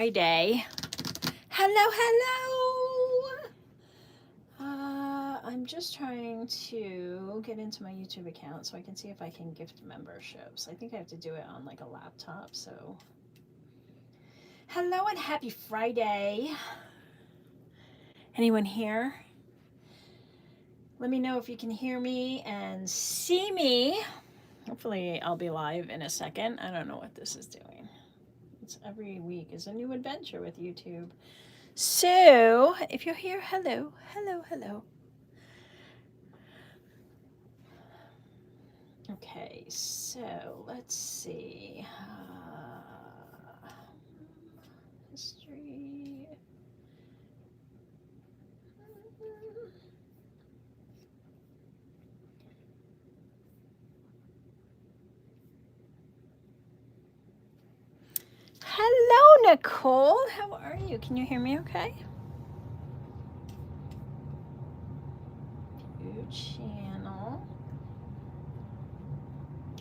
Friday. Hello. I'm just trying to get into my YouTube account so I can see if I can gift memberships. I think I have to do it on like a laptop. So, hello and happy Friday. Anyone here? Let me know if you can hear me and see me. Hopefully, I'll be live in a second. I don't know what this is doing. It's every week is a new adventure with YouTube. So, if you're here, hello. Okay, so let's see. History. Hello, Nicole. How are you? Can you hear me okay? New channel.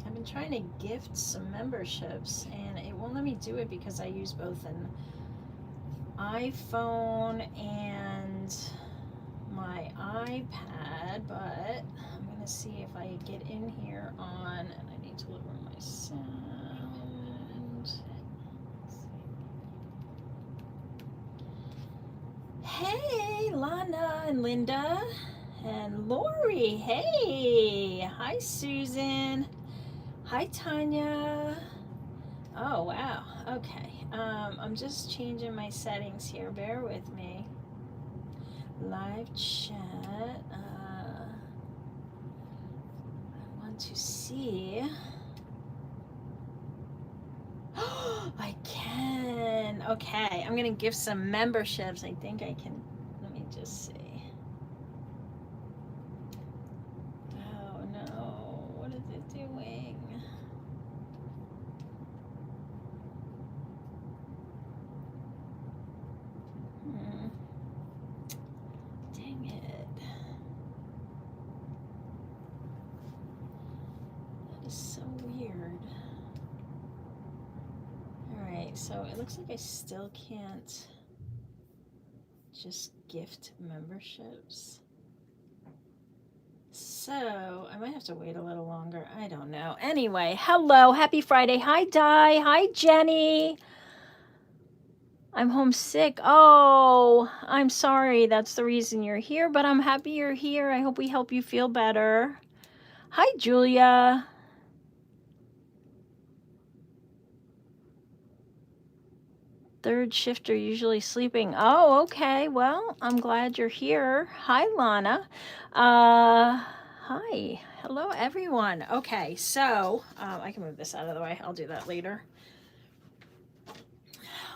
I've been trying to gift some memberships and it won't let me do it because I use both an iPhone and my iPad, but I'm going to see if I get in here on, and I need to lower my sound. Hey, Lana and Linda and Lori. Hey, hi, Susan. Hi, Tanya. Oh, wow. Okay. I'm just changing my settings here. Bear with me. Live chat. I want to see. I can. Okay. I'm going to give some memberships. I think I can. Let me just see. Oh, no. What is it doing? Dang it. That is so weird. Alright, so it looks like I still can't just gift memberships. So I might have to wait a little longer. I don't know. Anyway, hello. Happy Friday. Hi, Di. Hi, Jenny. I'm homesick. Oh, I'm sorry. That's the reason you're here, but I'm happy you're here. I hope we help you feel better. Hi, Julia. Third shifter usually sleeping. Oh, okay. Well, I'm glad you're here. Hi, Lana. Hi. Hello, everyone. Okay, so I can move this out of the way. I'll do that later.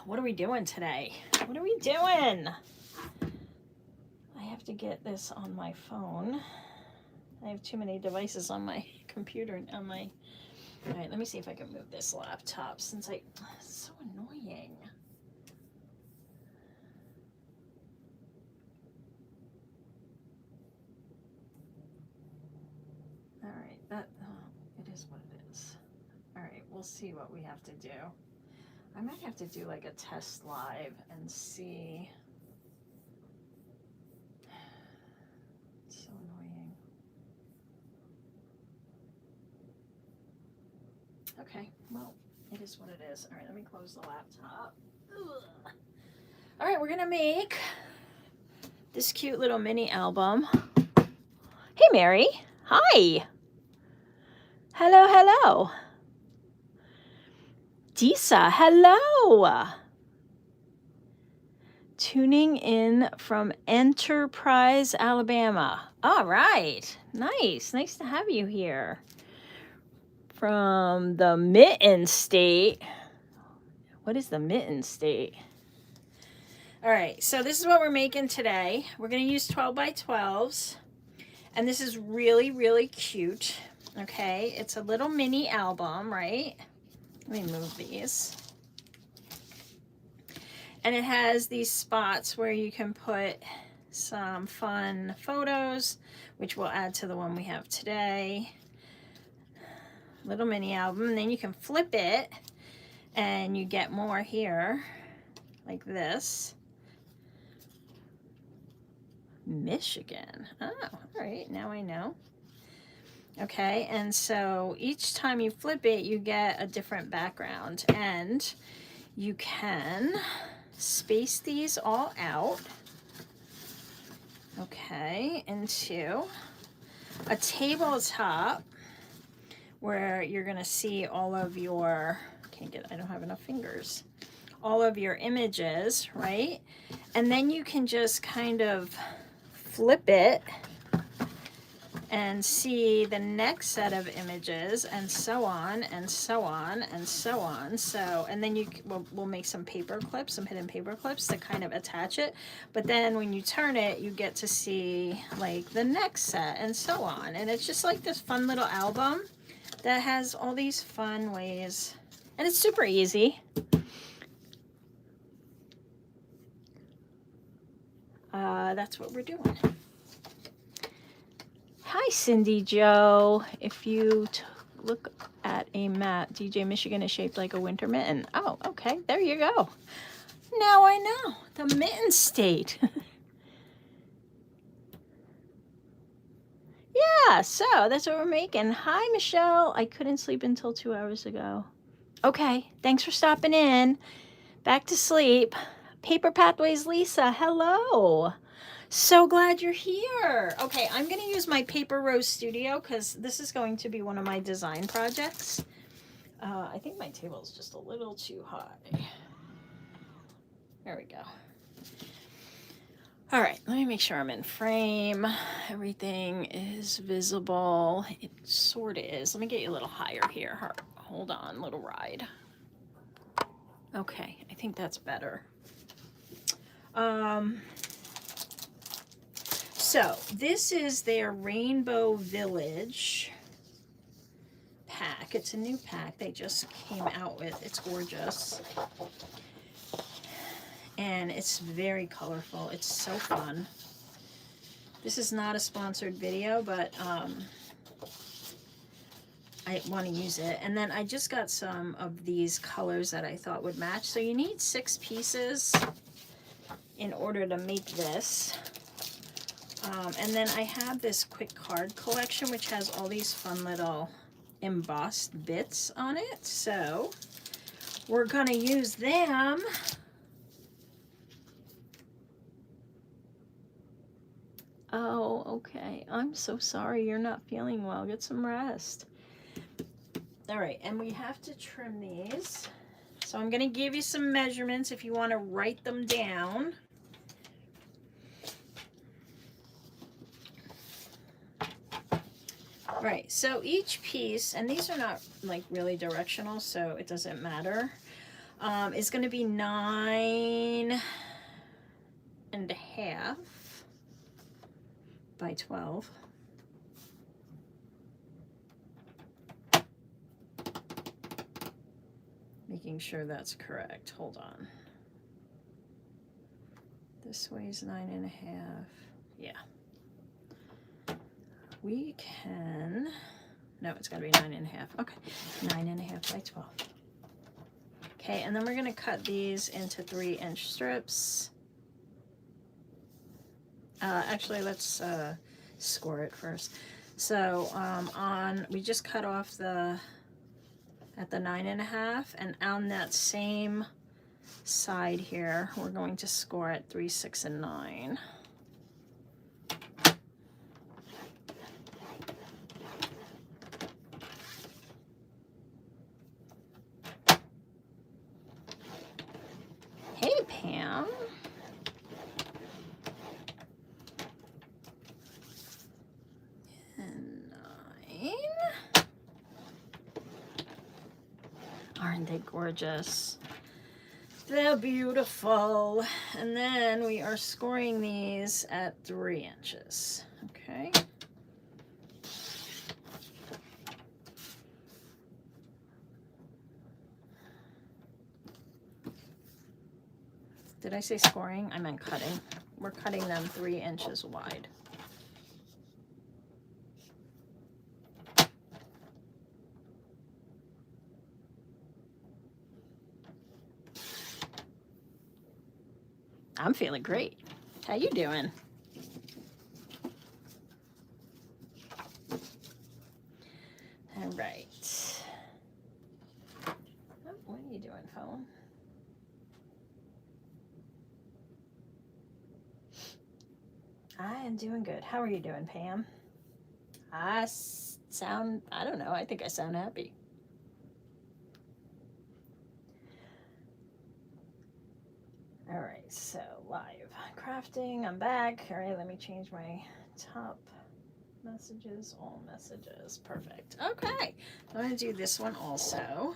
What are we doing today? What are we doing? I have to get this on my phone. I have too many devices on my computer. All right, let me see if I can move this laptop since it's so annoying. All right, it is what it is. All right, we'll see what we have to do. I might have to do like a test live and see. It's so annoying. Okay, well, it is what it is. All right, let me close the laptop. Ugh. All right, we're gonna make this cute little mini album. Hey, Mary. Hi. Hello. Disa, hello. Tuning in from Enterprise, Alabama. All right. Nice to have you here. From the Mitten State. What is the Mitten State? All right, so this is what we're making today. We're going to use 12 by 12s. And this is really, really cute. Okay, it's a little mini album, right? Let me move these. And it has these spots where you can put some fun photos, which we'll add to the one we have today. Little mini album. And then you can flip it and you get more here. like this. Michigan. Oh, all right, now I know. Okay, and so each time you flip it, you get a different background, and you can space these all out, okay, into a tabletop where you're gonna see all of your, I don't have enough fingers, all of your images, right? And then you can just kind of flip it and see the next set of images, and so on and so on and so on. So, and then we'll make some paper clips, some hidden paper clips to kind of attach it. But then when you turn it, you get to see like the next set and so on. And it's just like this fun little album that has all these fun ways, and it's super easy. That's what we're doing. Hi, Cindy Joe. If you look at a map, DJ Michigan is shaped like a winter mitten. Oh, okay. There you go. Now I know. The mitten state. Yeah, so that's what we're making. Hi, Michelle. I couldn't sleep until 2 hours ago. Okay. Thanks for stopping in. Back to sleep. Paper Pathways Lisa. Hello. So glad you're here. Okay, I'm going to use my Paper Rose Studio because this is going to be one of my design projects. I think my table is just a little too high. There we go. All right, let me make sure I'm in frame. Everything is visible. It sort of is. Let me get you a little higher here. Hold on, little ride. Okay, I think that's better. So this is their Rainbow Village pack. It's a new pack they just came out with. It's gorgeous. And it's very colorful. It's so fun. This is not a sponsored video, but I want to use it. And then I just got some of these colors that I thought would match. So you need 6 pieces in order to make this. And then I have this quick card collection, which has all these fun little embossed bits on it. So we're going to use them. Oh, okay. I'm so sorry you're not feeling well. Get some rest. All right, and we have to trim these. So I'm going to give you some measurements if you want to write them down. Right, so each piece, and these are not like really directional, so it doesn't matter, is going to be 9.5 by 12. Making sure that's correct. Hold on. This weighs 9.5. Yeah. We can, no, it's got to be 9.5. Okay, 9.5 by 12. Okay, and then we're going to cut these into 3-inch strips. Actually, let's score it first. So we just cut off at the 9.5, and on that same side here, we're going to score at 3, 6, and 9. Hey, Pam. And 9. Aren't they gorgeous? They're beautiful. And then we are scoring these at 3 inches. Okay. Did I say scoring? I meant cutting. We're cutting them 3 inches wide. I'm feeling great. How you doing? All right. Oh, what are you doing, phone? I am doing good. How are you doing, Pam? I don't know. I think I sound happy. All right, so live crafting. I'm back. All right, let me change my top messages, all messages. Perfect. Okay, I'm going to do this one also.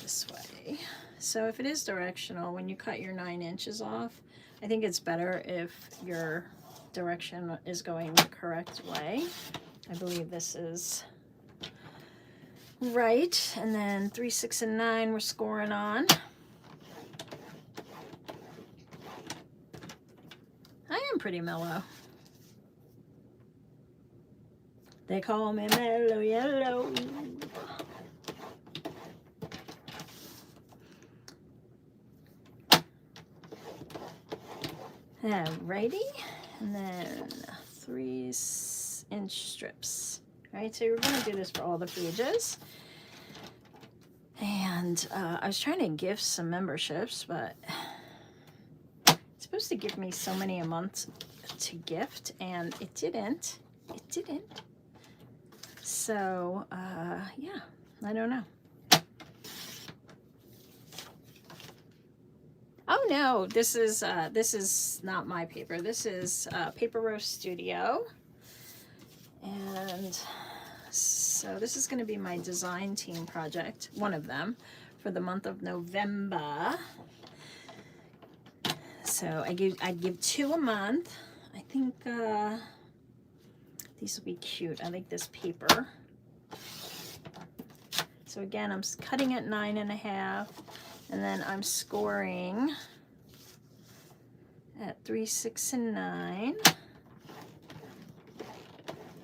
This way. So if it is directional, when you cut your 9 inches off, I think it's better if your direction is going the correct way. I believe this is right. And then 3, 6, and 9 we're scoring on. I am pretty mellow. They call me Mellow Yellow. Alrighty, and then 3-inch strips. All right, so we're going to do this for all the pages. And I was trying to gift some memberships, but it's supposed to give me so many a month to gift, and it didn't. It didn't. So, yeah, I don't know. Oh no, this is not my paper. This is Paper Roast Studio, and so this is going to be my design team project, one of them, for the month of November. So I'd give 2 a month. I think these will be cute. I like this paper. So again, I'm cutting at 9.5. And then I'm scoring at 3, 6, and 9.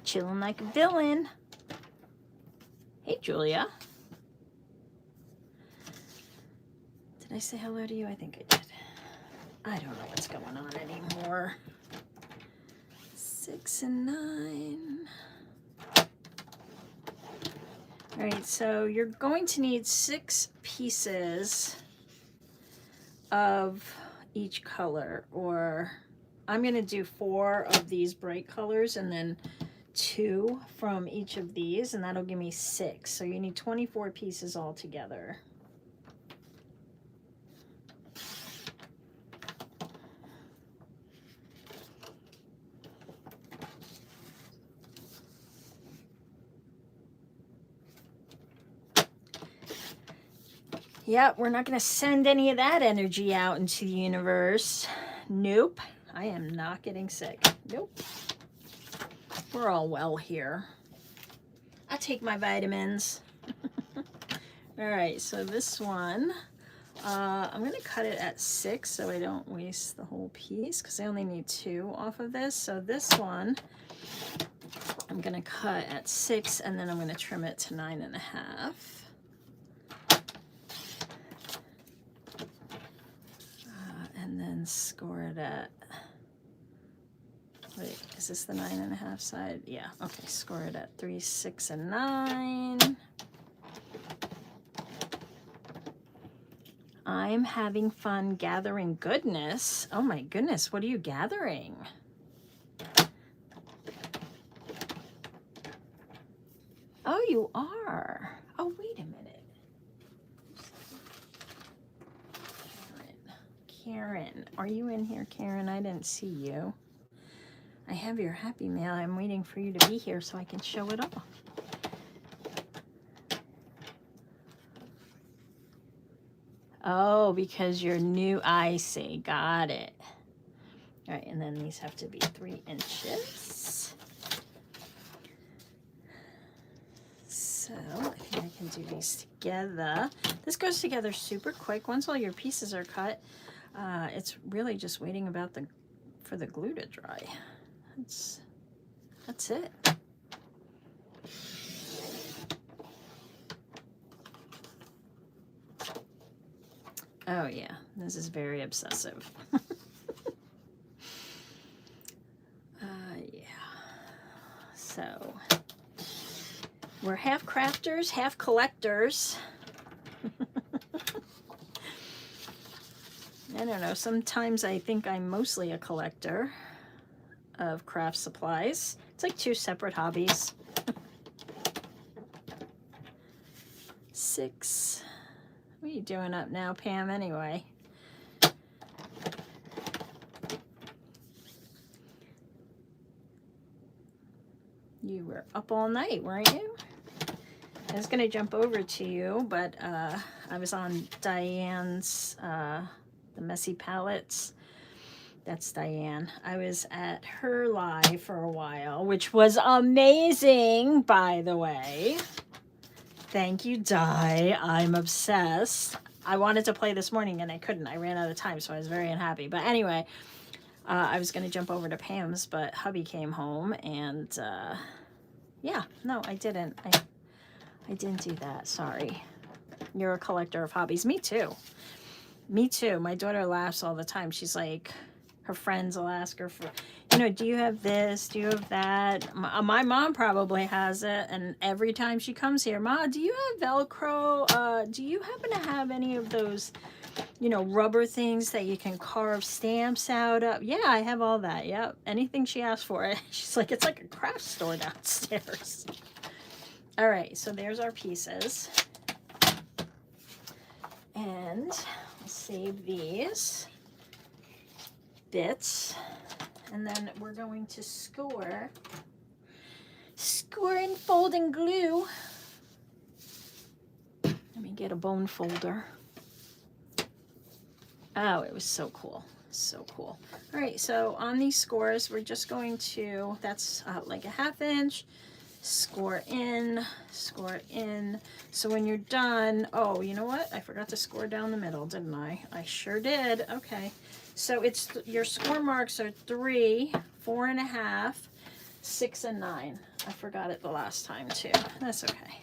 Chilling like a villain. Hey, Julia. Did I say hello to you? I think I did. I don't know what's going on anymore. 6 and 9. All right, so you're going to need 6 pieces of each color, or I'm going to do 4 of these bright colors and then 2 from each of these, and that'll give me 6. So you need 24 pieces all together. Yep, we're not going to send any of that energy out into the universe. Nope, I am not getting sick. Nope. We're all well here. I take my vitamins. All right, so this one, I'm going to cut it at 6 so I don't waste the whole piece because I only need 2 off of this. So this one, I'm going to cut at 6 and then I'm going to trim it to 9.5. And then score it at, wait, is this the 9.5 side? Yeah, okay, score it at 3, 6, and 9. I'm having fun gathering goodness. Oh my goodness, what are you gathering? Oh, you are. Oh, wait a minute. Karen, are you in here, Karen? I didn't see you. I have your happy mail. I'm waiting for you to be here so I can show it off. Oh, because you're new. I see. Got it. All right, and then these have to be 3 inches. So I think I can do these together. This goes together super quick. Once all your pieces are cut, it's really just waiting for the glue to dry. That's it. Oh yeah, this is very obsessive. Yeah. So we're half crafters, half collectors. I don't know, sometimes I think I'm mostly a collector of craft supplies. It's like two separate hobbies. 6. What are you doing up now, Pam, anyway? You were up all night, weren't you? I was going to jump over to you, but I was on Diane's, the Messy Palettes. That's Diane. I was at her live for a while, which was amazing, by the way. Thank you, Di. I'm obsessed. I wanted to play this morning and I couldn't. I ran out of time, so I was very unhappy. But anyway, I was going to jump over to Pam's, but hubby came home and yeah, no, I didn't. I didn't do that. Sorry. You're a collector of hobbies. Me too. Me too. My daughter laughs all the time. She's like, her friends will ask her for, you know, do you have this? Do you have that? My mom probably has it. And every time she comes here, Ma, do you have Velcro? Do you happen to have any of those, you know, rubber things that you can carve stamps out of? Yeah, I have all that. Yep. Anything she asks for. She's like, it's like a craft store downstairs. All right. So there's our pieces. And I'll save these bits, and then we're going to score and fold and glue. Let me get a bone folder. Oh, it was so cool. So cool. All right, so on these scores, we're just going to, that's like a 1/2 inch, score in. So when you're done, oh, you know what? I forgot to score down the middle, didn't I? I sure did. Okay. So it's your score marks are 3, 4.5, 6, and 9. I forgot it the last time too. That's okay.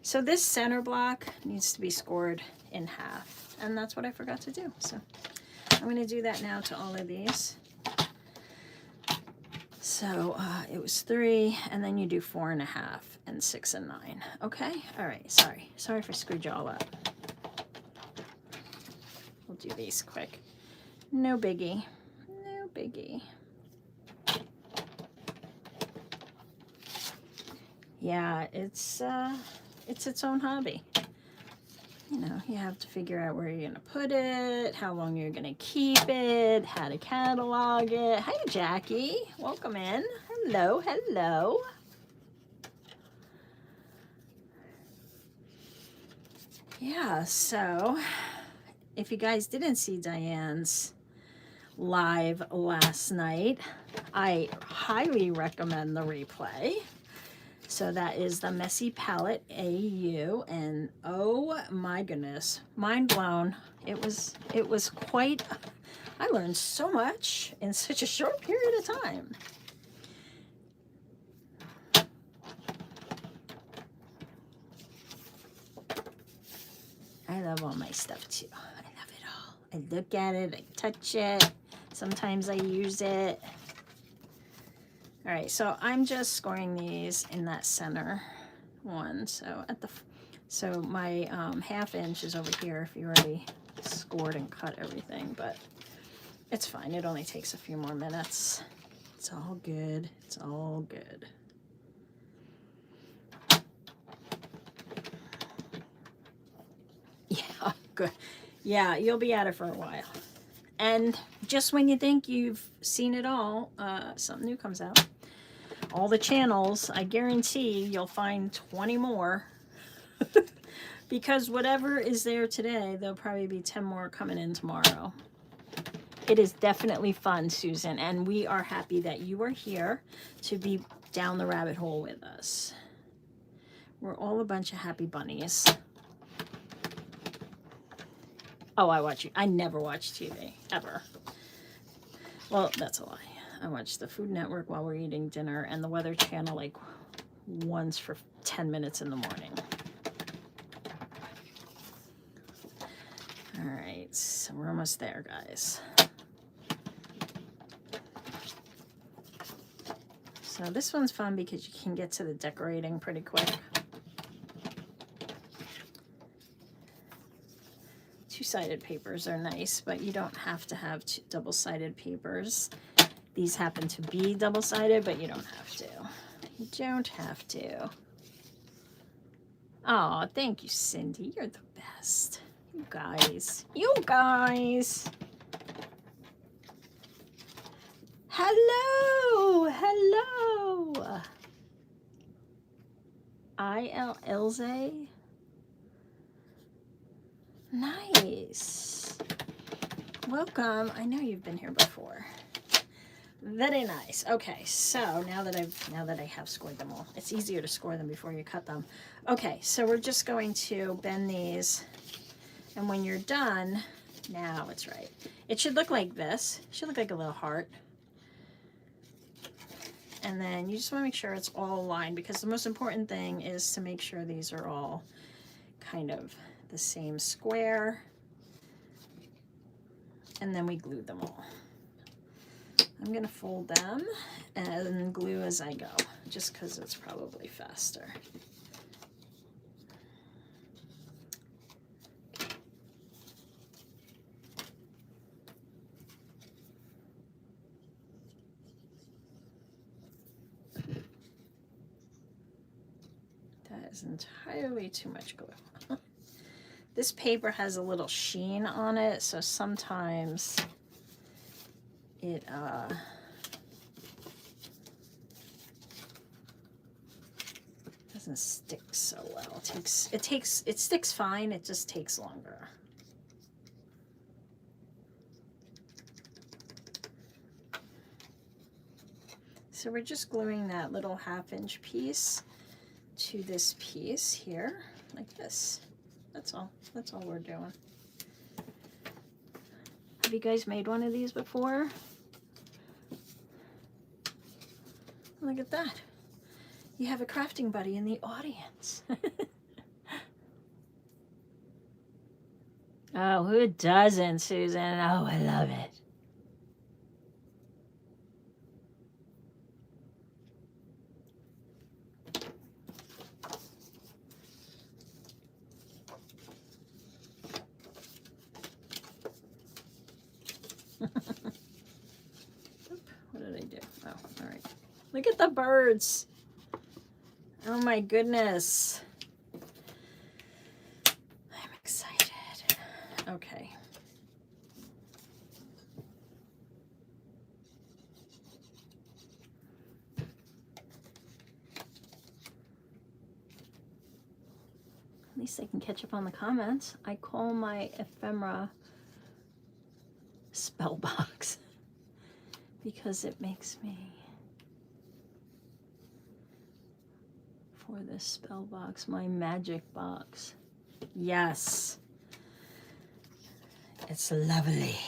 So this center block needs to be scored in half, and that's what I forgot to do. So I'm going to do that now to all of these. So it was 3, and then you do 4.5, and 6 and 9. Okay. All right. Sorry if I screwed you all up. We'll do these quick. No biggie. No biggie. Yeah, it's its own hobby. You know, you have to figure out where you're gonna put it, how long you're gonna keep it, how to catalog it. Hi, Jackie. Welcome in. Hello, hello. Yeah, so if you guys didn't see Diane's live last night, I highly recommend the replay. So that is the Messy Palette AU, and oh my goodness, mind blown. It was quite, I learned so much in such a short period of time. I love all my stuff too. I love it all. I look at it, I touch it. Sometimes I use it. All right, so I'm just scoring these in that center one. So so my 1/2 inch is over here if you already scored and cut everything, but it's fine. It only takes a few more minutes. It's all good. It's all good. Yeah, good. Yeah, you'll be at it for a while. And just when you think you've seen it all, something new comes out. All the channels, I guarantee you'll find 20 more. Because whatever is there today, there'll probably be 10 more coming in tomorrow. It is definitely fun, Susan, and we are happy that you are here to be down the rabbit hole with us. We're all a bunch of happy bunnies. Oh, I never watch TV, ever. Well, that's a lie. I watch the Food Network while we're eating dinner and the Weather Channel like once for 10 minutes in the morning. All right, so we're almost there, guys. So this one's fun because you can get to the decorating pretty quick. Two-sided papers are nice, but you don't have to have double-sided papers. These happen to be double-sided, but you don't have to. You don't have to. Oh, thank you, Cindy. You're the best. You guys. You guys. Hello. Hello. Ilze. Nice. Welcome. I know you've been here before. Very nice. Okay, so now that I have scored them all, it's easier to score them before you cut them. Okay, so we're just going to bend these, and when you're done, now it's right. It should look like this. It should look like a little heart. And then you just want to make sure it's all aligned, because the most important thing is to make sure these are all kind of the same square. And then we glue them all. I'm going to fold them and glue as I go, just because it's probably faster. That is entirely too much glue. This paper has a little sheen on it, so sometimes it doesn't stick so well. It sticks fine, it just takes longer. So we're just gluing that little 1/2-inch piece to this piece here, like this. That's all we're doing. Have you guys made one of these before? Look at that. You have a crafting buddy in the audience. Oh, who doesn't, Susan? Oh, I love it. What did I do? Oh, all right. Look at the birds. Oh my goodness. I'm excited. Okay. At least I can catch up on the comments. I call my ephemera spell box because it makes me, for this spell box, my magic box. Yes, it's lovely.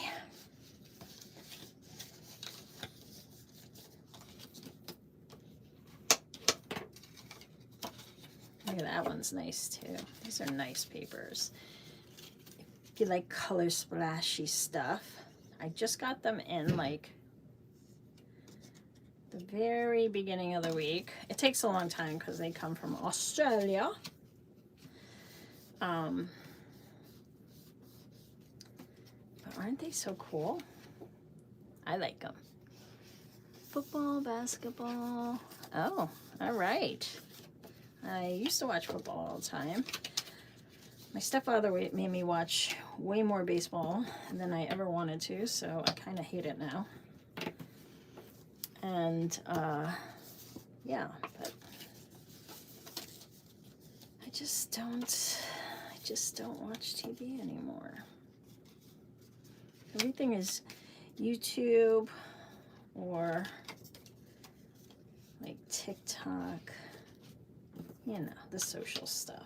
Look at that one's nice too. These are nice papers. If you like color splashy stuff, I just got them in like the very beginning of the week. It takes a long time because they come from Australia. But aren't they so cool? I like them. Football, basketball. Oh, all right. I used to watch football all the time. My stepfather made me watch way more baseball than I ever wanted to, so I kind of hate it now. And yeah, but I just don't watch TV anymore. Everything is YouTube or like TikTok, you know, the social stuff.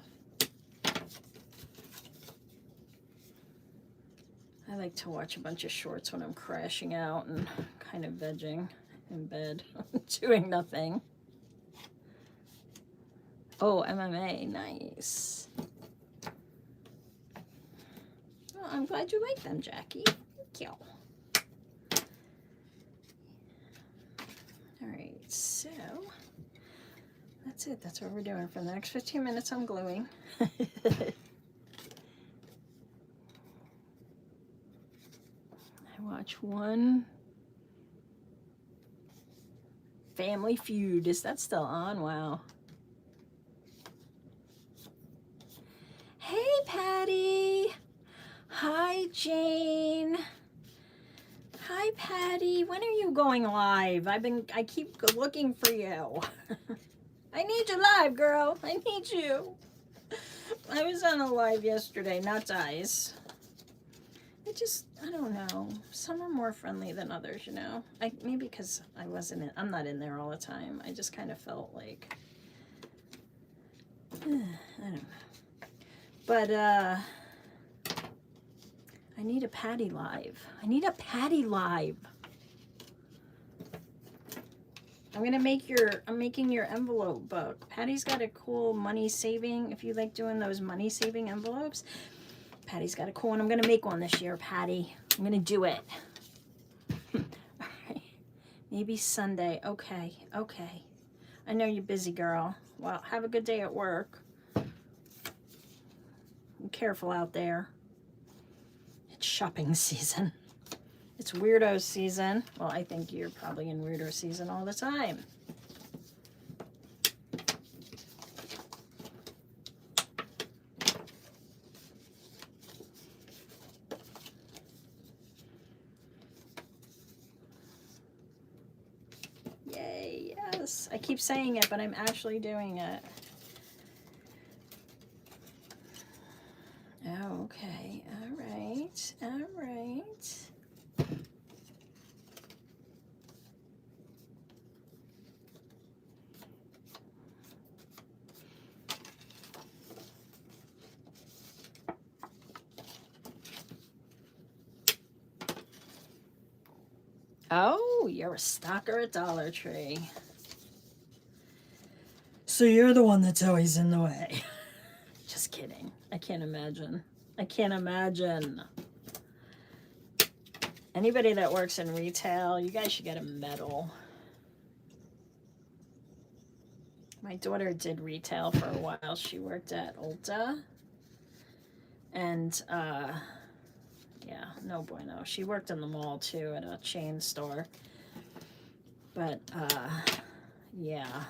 I like to watch a bunch of shorts when I'm crashing out and kind of vegging in bed, doing nothing. Oh, MMA, nice. I'm glad you like them, Jackie. Thank you. All right, so that's it. That's what we're doing. For the next 15 minutes, I'm gluing. I watch one Family Feud. Is that still on? Wow. Hey, Patty. Hi, Jane. Hi, Patty. When are you going live? I keep looking for you. I need you live, girl. I need you. I was on a live yesterday, not Dies. I don't know. Some are more friendly than others, you know. Maybe because I'm not in there all the time. I just kind of felt like, I don't know. But, I need a Patty live. I need a Patty live. I'm making your envelope book. Patty's got a cool money saving, if you like doing those money saving envelopes. Patty's got a cool one. I'm gonna make one this year, Patty. I'm gonna do it. All right. Maybe Sunday. Okay. I know you're busy, girl. Well, have a good day at work. Be careful out there. It's shopping season. It's weirdo season. Well, I think you're probably in weirdo season all the time. Yay, yes. I keep saying it, but I'm actually doing it. Oh, okay. All right. Oh, you're a stalker at Dollar Tree. So you're the one that's always in the way. Just kidding. I can't imagine. Anybody that works in retail, you guys should get a medal. My daughter did retail for a while. She worked at Ulta. And, yeah, no bueno. She worked in the mall, too, at a chain store. But, yeah.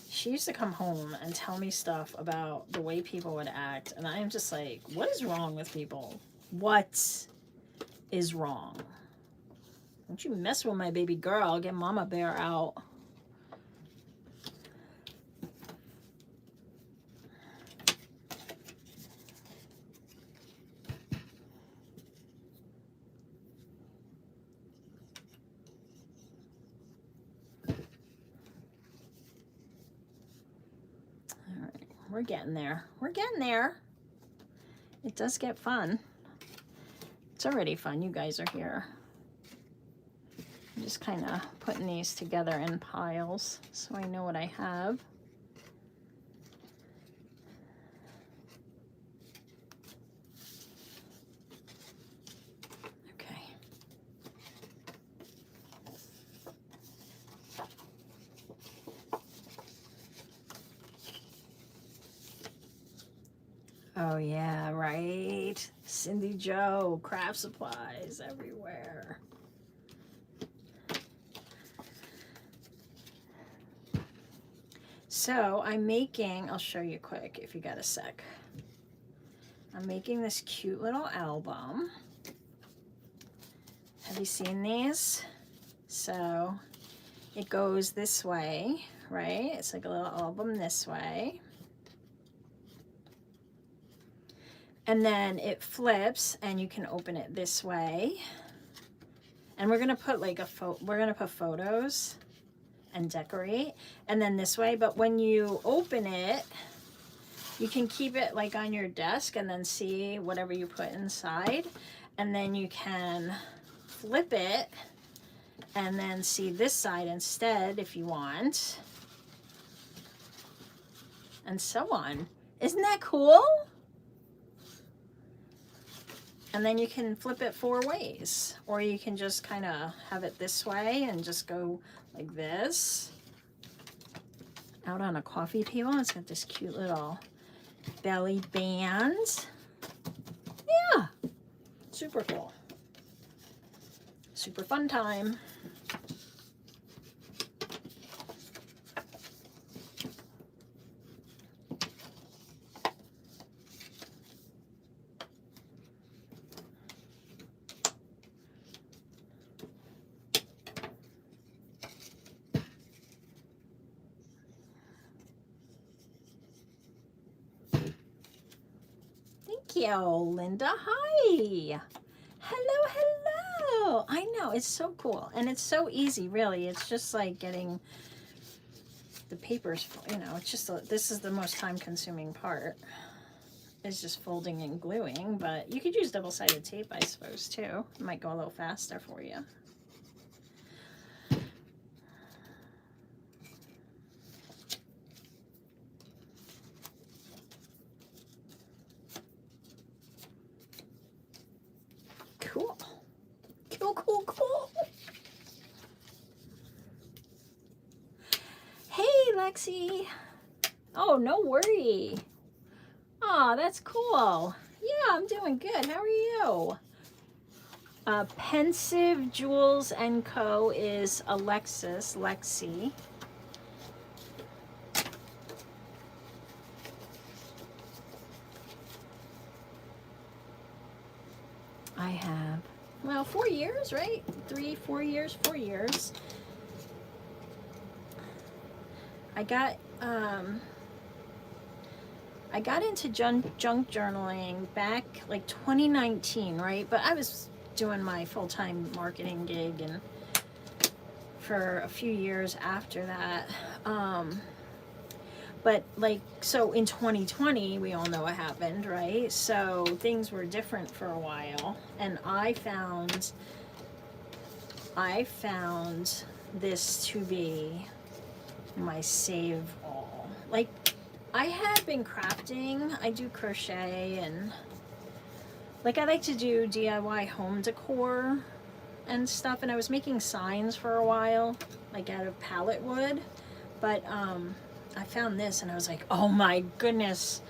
She used to come home and tell me stuff about the way people would act. And I'm just like, what is wrong with people? What is wrong? Don't you mess with my baby girl. Get Mama Bear out. We're getting there. It does get fun. It's already fun. You guys are here. I'm just kind of putting these together in piles so I know what I have. Okay. Oh yeah, right. Cindy Joe, craft supplies everywhere. So I'm making, I'll show you quick if you got a sec. I'm making this cute little album. Have you seen these? So it goes this way, right? It's like a little album this way. And then it flips and you can open it this way. And we're gonna put like we're gonna put photos and decorate, and then this way. But when you open it, you can keep it like on your desk and then see whatever you put inside. And then you can flip it and then see this side instead if you want. And so on. Isn't that cool? And then you can flip it 4 ways, or you can just kind of have it this way and just go like this. Out on a coffee table. It's got this cute little belly band. Yeah, super cool. Super fun time. Thank you, Linda. Hi. Hello, hello. I know, it's so cool. And it's so easy, really. It's just like getting the papers, you know, it's just, this is the most time-consuming part. It's just folding and gluing, but you could use double-sided tape, I suppose, too. It might go a little faster for you. Cool. Cool, cool, cool. Hey, Lexi. Oh, no worry. Oh, that's cool. Yeah, I'm doing good. How are you? Pensive Jewels and Co. is Alexis, Lexi. I have, well, 4 years, right? 3, 4 years, 4 years. I got into junk journaling back like 2019, right? But I was doing my full-time marketing gig and for a few years after that. But like, so in 2020, we all know what happened, right? So things were different for a while, and I found this to be my save all. Like, I had been crafting. I do crochet, and like I like to do DIY home decor and stuff, and I was making signs for a while, like out of pallet wood, but I found this and I was like, oh my goodness.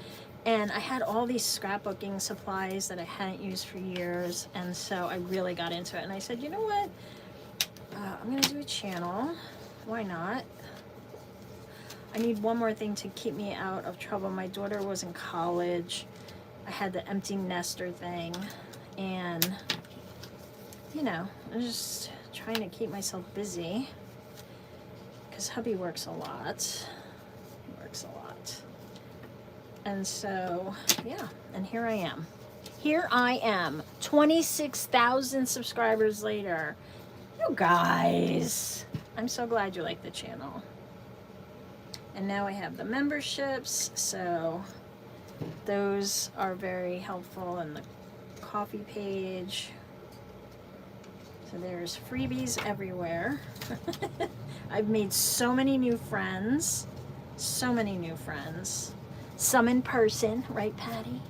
And I had all these scrapbooking supplies that I hadn't used for years, and so I really got into it, and I said, you know what, I'm gonna do a channel. Why not? I need one more thing to keep me out of trouble. My daughter was in college. I had the empty nester thing, and you know, I was just trying to keep myself busy because hubby works a lot. He works a lot. And so, yeah, and here I am. Here I am, 26,000 subscribers later. You guys, I'm so glad you like the channel. And now I have the memberships, so those are very helpful, and the coffee page. So there's freebies everywhere. I've made so many new friends. So many new friends. Some in person, right, Patty?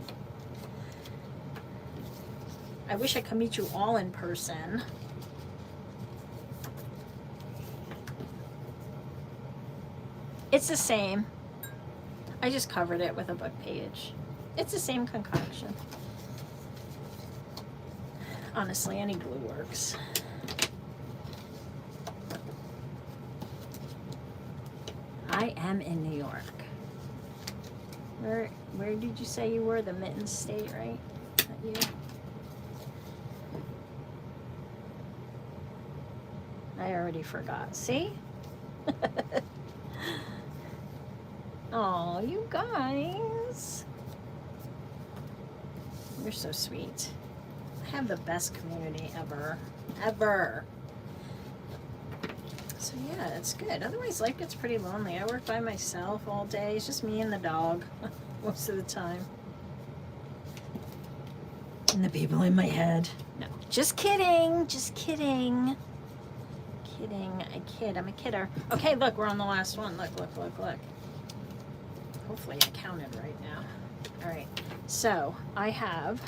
I wish I could meet you all in person. It's the same. I just covered it with a book page. It's the same concoction. Honestly, any glue works. I am in New York. Where did you say you were? The Mitten State, right? Is that you? I already forgot. See? Oh, you guys. You're so sweet. I have the best community ever. Ever. So yeah, it's good. Otherwise, life gets pretty lonely. I work by myself all day. It's just me and the dog most of the time. And the people in my head. No, just kidding. Just kidding. Kidding. I kid. I'm a kidder. Okay, look, we're on the last one. Look, look, look, look. Hopefully I counted right now. All right, so I have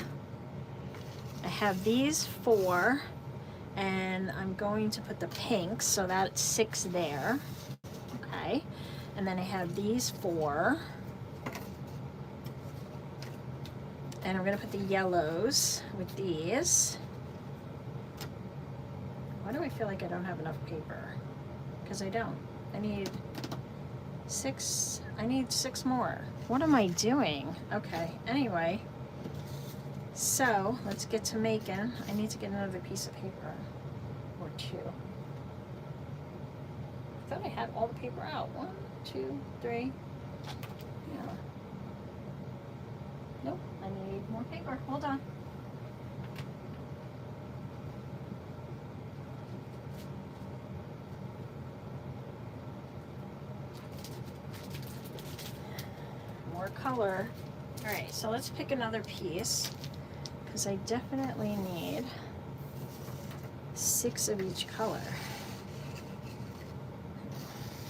these 4, and I'm going to put the pinks, so that's 6 there. Okay, and then I have these 4, and I'm gonna put the yellows with these. Why do I feel like I don't have enough paper? Because I don't. I need 6. I need 6 more. What am I doing? Okay, anyway. So, let's get to making. I need to get another piece of paper. Or 2. I thought I had all the paper out. 1, 2, 3. Yeah. Nope, I need more paper. Hold on. More color. All right, so let's pick another piece because I definitely need 6 of each color.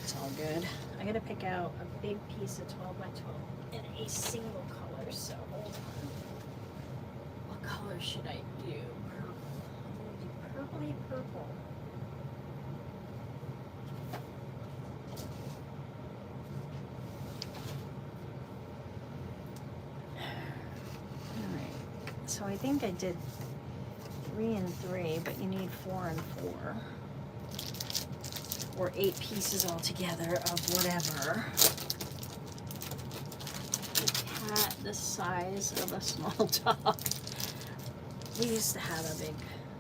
It's all good. I gotta pick out a big piece of 12 by 12 in a single color, so hold on. What color should I do? Purple. I'm gonna do purpley purple. So I think I did 3 and 3, but you need 4 and 4. Or 8 pieces altogether of whatever. A cat the size of a small dog. We used to have a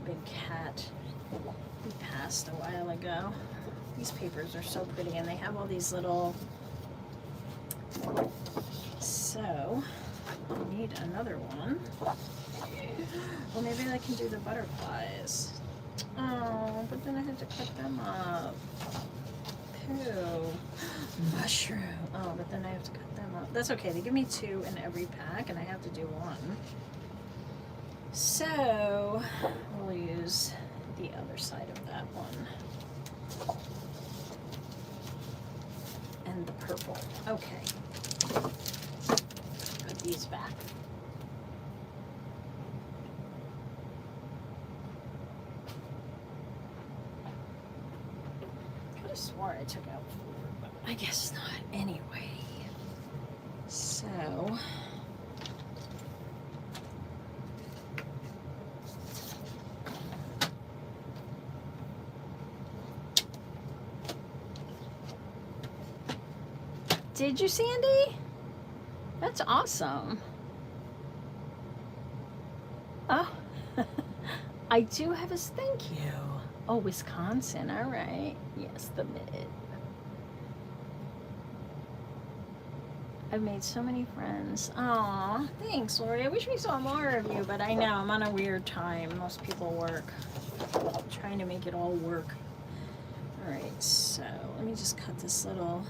big cat. He passed a while ago. These papers are so pretty, and they have all these little... So, I need another one. Well, maybe I can do the butterflies. Oh, but then I have to cut them up. Pooh. Mushroom. Oh, but then I have to cut them up. That's okay. They give me 2 in every pack, and I have to do 1. So, we'll use the other side of that one. And the purple. Okay. Put these back. I swore I took out 4, but I guess not anyway. So, did you, Sandy? That's awesome. Oh, I do have a thank you. Oh, Wisconsin, all right. Yes, the mid. I've made so many friends. Aw, thanks, Lori. I wish we saw more of you, but I know I'm on a weird time. Most people work. I'm trying to make it all work. All right, so let me just cut this little...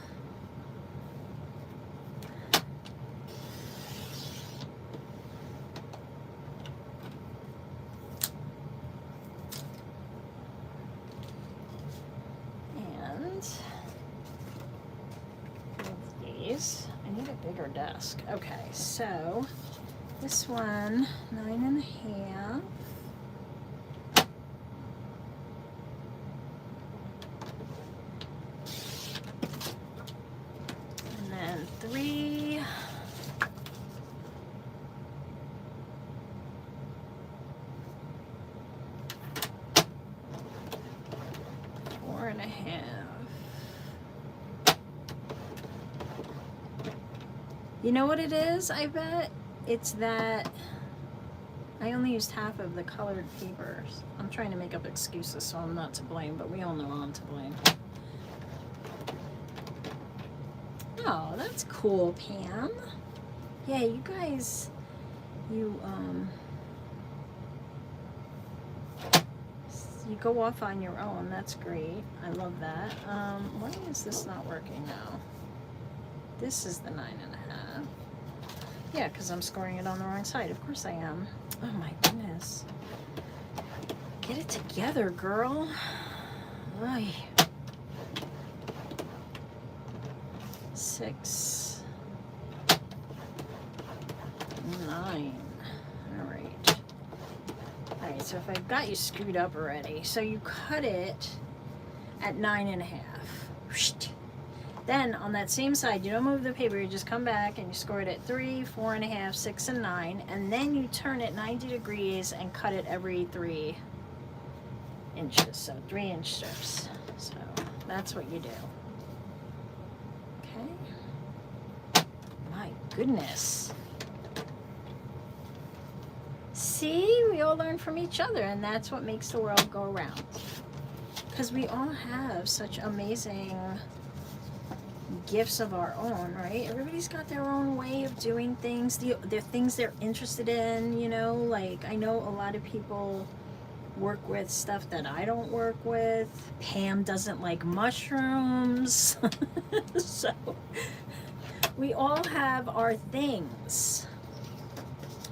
I need a bigger desk. Okay, so this one, 9.5. And then 3. 4.5. You know what it is? I bet it's that I only used half of the colored papers. I'm trying to make up excuses, so I'm not to blame, but we all know I'm to blame. Oh, that's cool, Pam. Yeah, you guys, you go off on your own. That's great. I love that. Why is this not working now? This is the 9.5. Yeah, because I'm scoring it on the wrong side. Of course I am. Oh my goodness. Get it together, girl. Ay. 6. 9. All right. All right, so if I've got you screwed up already, so you cut it at 9.5. Then on that same side, you don't move the paper, you just come back and you score it at 3, 4.5, 6, and 9, and then you turn it 90 degrees and cut it every 3 inches, so 3-inch strips. So that's what you do. Okay. My goodness. See, we all learn from each other, and that's what makes the world go around. Because we all have such amazing gifts of our own, right? Everybody's got their own way of doing things. They're things they're interested in, you know, like I know a lot of people work with stuff that I don't work with. Pam doesn't like mushrooms. So we all have our things.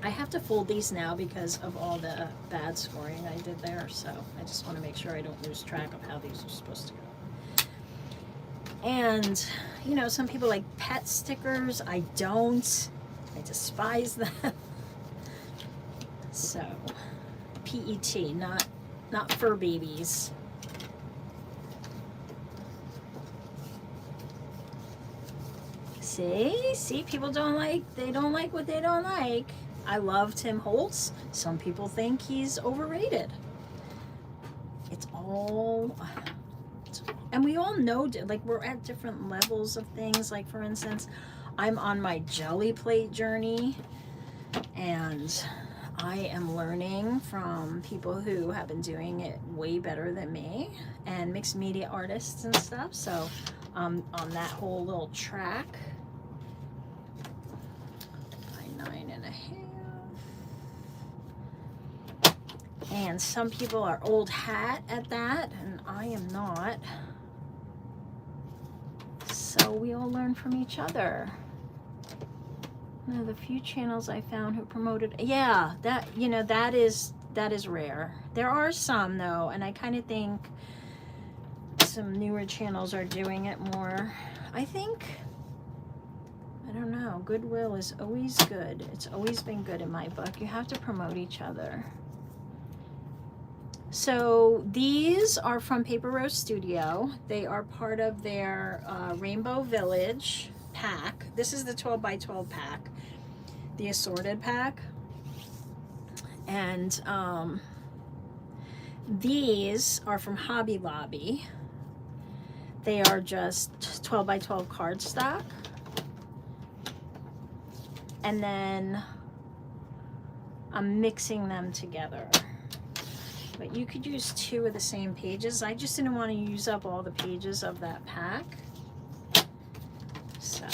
I have to fold these now because of all the bad scoring I did there, so I just want to make sure I don't lose track of how these are supposed to go. And, you know, some people like pet stickers. I don't. I despise them. So, PET, not fur babies. See, people don't like what they don't like. I love Tim Holtz. Some people think he's overrated. And we all know, like, we're at different levels of things. Like, for instance, I'm on my jelly plate journey, and I am learning from people who have been doing it way better than me, and mixed media artists and stuff. So, on that whole little track, by 9.5. And some people are old hat at that, and I am not. So we all learn from each other. Now, the few channels I found who promoted, yeah, that, you know, that is rare. There are some though, and I kind of think some newer channels are doing it more. I think, I don't know, goodwill is always good. It's always been good in my book. You have to promote each other. So these are from Paper Rose Studio. They are part of their Rainbow Village pack. This is the 12 by 12 pack, the assorted pack. And these are from Hobby Lobby. They are just 12 by 12 cardstock. And then I'm mixing them together. But you could use 2 of the same pages. I just didn't want to use up all the pages of that pack. So,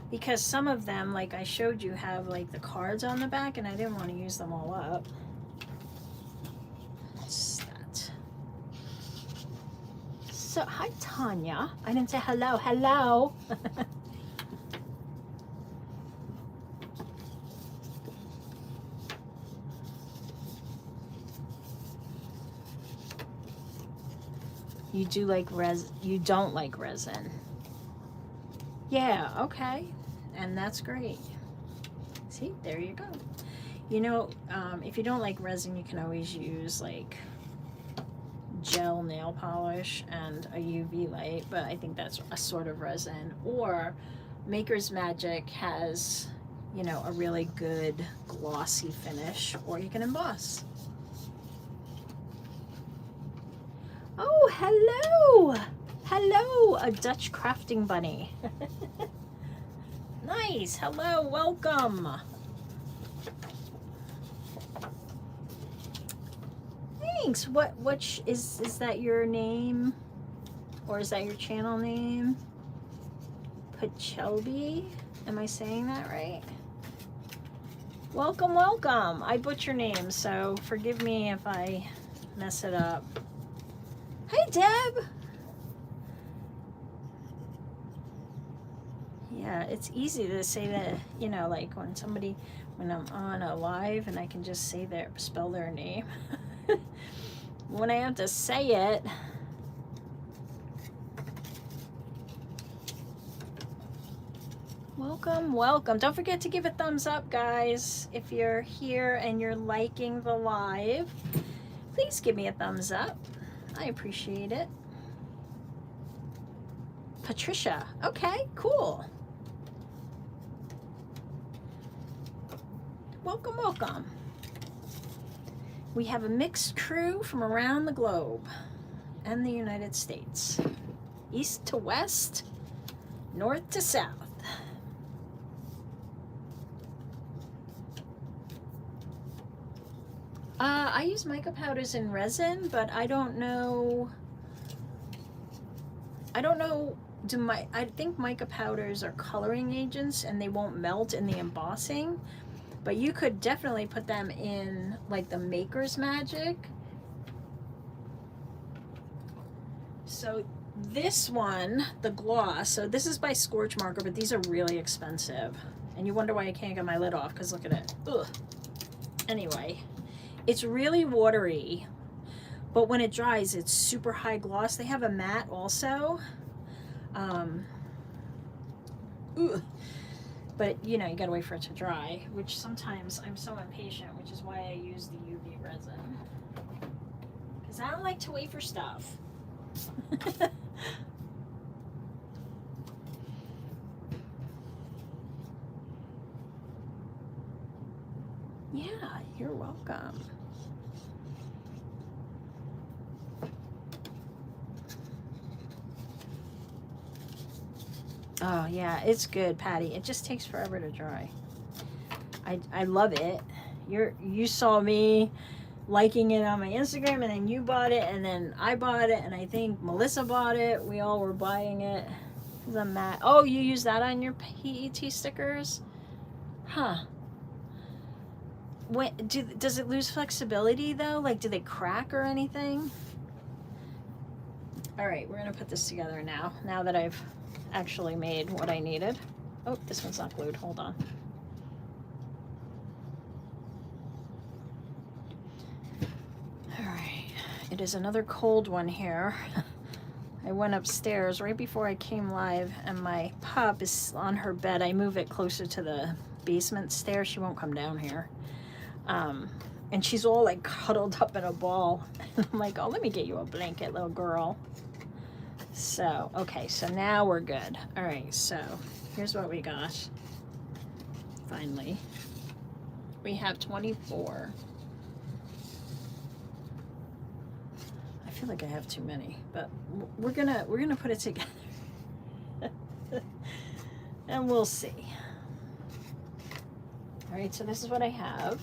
because some of them, like I showed you, have like the cards on the back, and I didn't want to use them all up. That's that. So, hi Tanya. I didn't say hello. Hello. You do like you don't like resin. Yeah, okay. And that's great. See, there you go. You know, if you don't like resin, you can always use like gel nail polish and a UV light, but I think that's a sort of resin. Or Maker's Magic has, you know, a really good glossy finish, or you can emboss. Oh, hello! Hello, a Dutch crafting bunny. Nice, hello, welcome. Thanks. What is that your name? Or is that your channel name? Pachelby? Am I saying that right? Welcome, welcome. I butcher names, so forgive me if I mess it up. Hey, Deb. Yeah, it's easy to say that, you know, like when I'm on a live and I can just say spell their name. When I have to say it, Welcome, welcome. Don't forget to give a thumbs up, guys. If you're here and you're liking the live, please give me a thumbs up. I appreciate it. Patricia. Okay, cool. Welcome, welcome. We have a mixed crew from around the globe and the United States. East to west, north to south. I use mica powders in resin, but I don't know. I think mica powders are coloring agents and they won't melt in the embossing, but you could definitely put them in like the Maker's Magic. So this one, the gloss, so this is by Scorch Marker, but these are really expensive. And you wonder why I can't get my lid off, because look at it. Ugh. Anyway, it's really watery, but when it dries, it's super high gloss. They have a matte also. But you know, you gotta wait for it to dry, which sometimes I'm so impatient, which is why I use the UV resin. Because I don't like to wait for stuff. Yeah, you're welcome. Oh yeah, it's good, Patty. It just takes forever to dry. I love it. You saw me liking it on my Instagram, and then you bought it, and then I bought it, and I think Melissa bought it. We all were buying it. The matte. Oh, you use that on your PET stickers? Huh. Does it lose flexibility though? Like, do they crack or anything? All right, we're gonna put this together now that I've actually made what I needed. Oh, this one's not glued. Hold on. All right, it is another cold one here. I went upstairs right before I came live, and my pup is on her bed. I move it closer to the basement stairs. She won't come down here. And she's all like cuddled up in a ball. And I'm like, oh, let me get you a blanket, little girl. So, okay, so now we're good. All right, so here's what we got. Finally, we have 24. I feel like I have too many, but we're gonna put it together. And we'll see. All right, so this is what I have.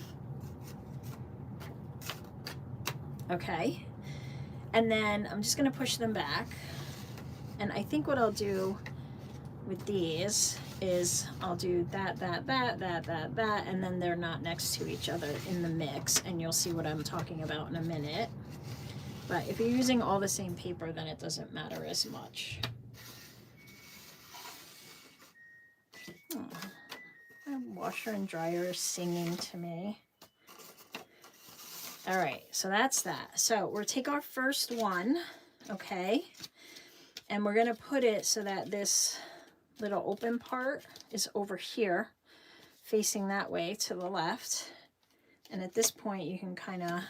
Okay, and then I'm just gonna push them back. And I think what I'll do with these is I'll do that, and then they're not next to each other in the mix, and you'll see what I'm talking about in a minute. But if you're using all the same paper, then it doesn't matter as much. Oh, my washer and dryer is singing to me. All right, so that's that. So we'll take our first one, okay? And we're gonna put it so that this little open part is over here, facing that way to the left. And at this point, you can kind of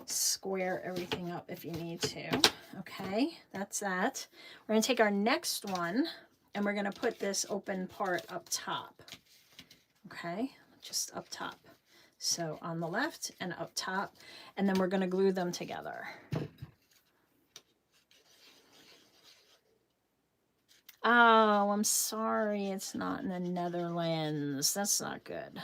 square everything up if you need to. Okay, that's that. We're gonna take our next one, and we're gonna put this open part up top. Okay, just up top. So on the left and up top, and then we're gonna glue them together. Oh, I'm sorry, it's not in the Netherlands. That's not good.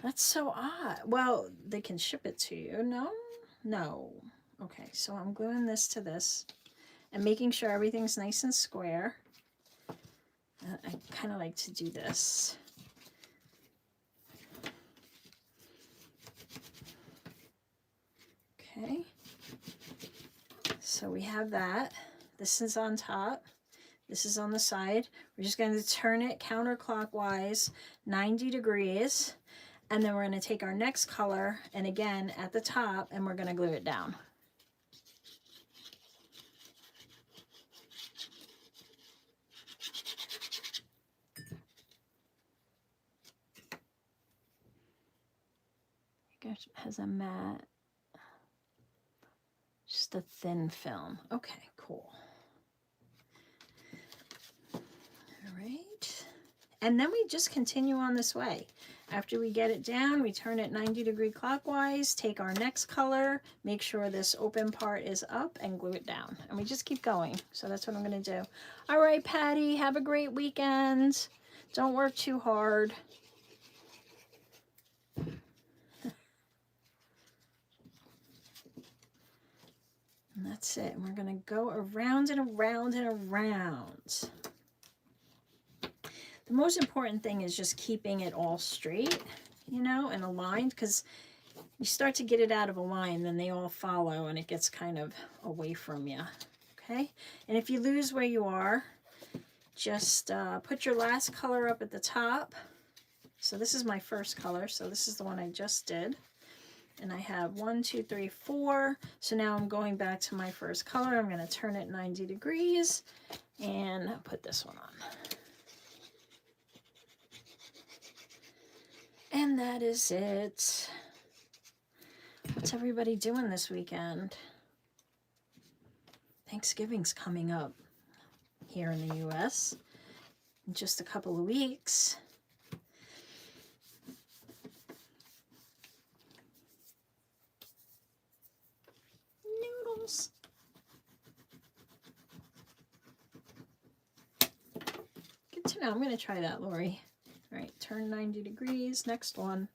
That's so odd. Well, they can ship it to you. No? No. Okay, so I'm gluing this to this and making sure everything's nice and square. I kind of like to do this. Okay. So we have that. This is on top. This is on the side. We're just going to turn it counterclockwise 90 degrees. And then we're going to take our next color, and again at the top, and we're going to glue it down. has a matte, just a thin film. Okay, cool. All right. And then we just continue on this way. After we get it down, we turn it 90-degree clockwise, take our next color, make sure this open part is up, and glue it down. And we just keep going. So that's what I'm going to do. All right, Patty, have a great weekend. Don't work too hard. And that's it. We're going to go around and around and around. The most important thing is just keeping it all straight, you know, and aligned, because you start to get it out of a line, then they all follow and it gets kind of away from you. Okay. And if you lose where you are, just put your last color up at the top. So this is my first color. So this is the one I just did. And I have 1, 2, 3, 4. So now I'm going back to my first color. I'm going to turn it 90 degrees and put this one on. And that is it. What's everybody doing this weekend? Thanksgiving's coming up here in the US in just a couple of weeks. Noodles. Good to know. I'm going to try that, Lori. All right, turn 90 degrees. Next one.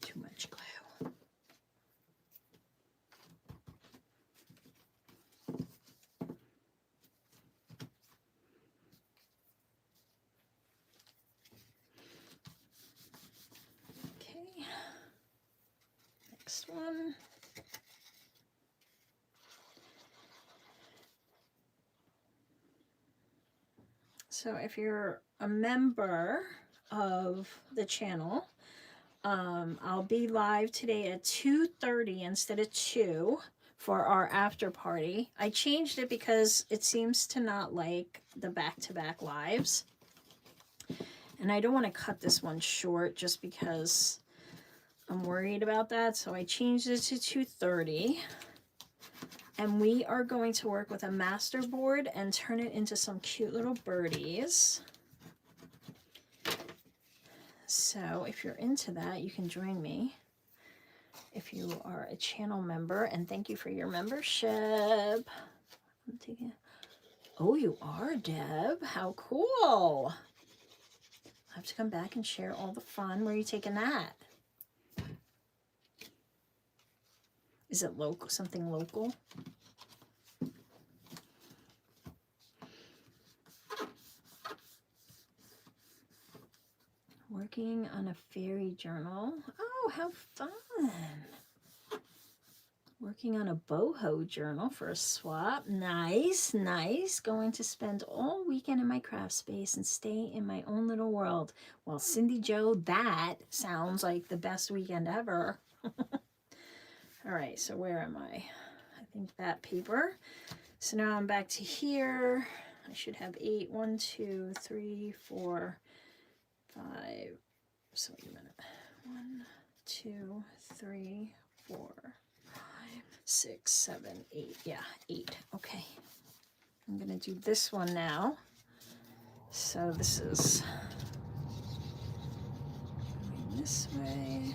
Too much glue. Next one. So if you're a member of the channel, I'll be live today at 2:30 instead of 2 for our after party. I changed it because it seems to not like the back-to-back lives. And I don't want to cut this one short just because I'm worried about that, so I changed it to 2:30. And we are going to work with a master board and turn it into some cute little birdies. So if you're into that, you can join me if you are a channel member. And thank you for your membership. I'm taking... Oh, you are, Deb. How cool. I have to come back and share all the fun. Where are you taking that? Is it local? Something local? Working on a fairy journal. Oh, how fun. Working on a boho journal for a swap. Nice, nice. Going to spend all weekend in my craft space and stay in my own little world. Well, Cindy Jo, that sounds like the best weekend ever. All right, so where am I? I think that paper. So now I'm back to here. I should have 8. 1, 2, 3, 4, 5. So wait a minute. 1, 2, 3, 4, 5, 6, 7, 8. Yeah, 8. Okay. I'm gonna do this one now. So this is going this way.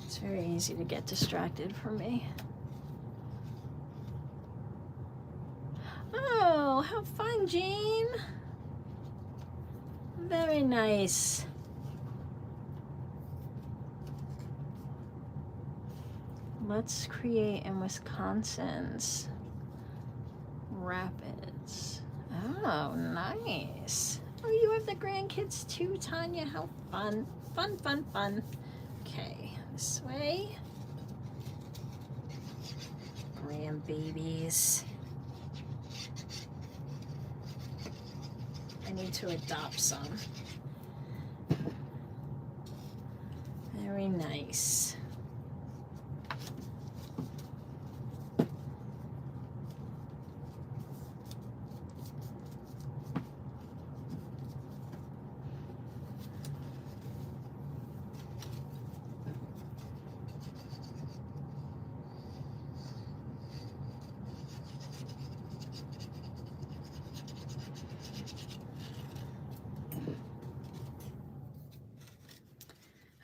It's very easy to get distracted from me. Oh, how fun, Jean. Very nice. Let's create in Wisconsin's rapids. Oh, nice. Oh, you have the grandkids too, Tanya. How fun. Fun, fun, fun. Okay, this way. Grandbabies. I need to adopt some. Very nice.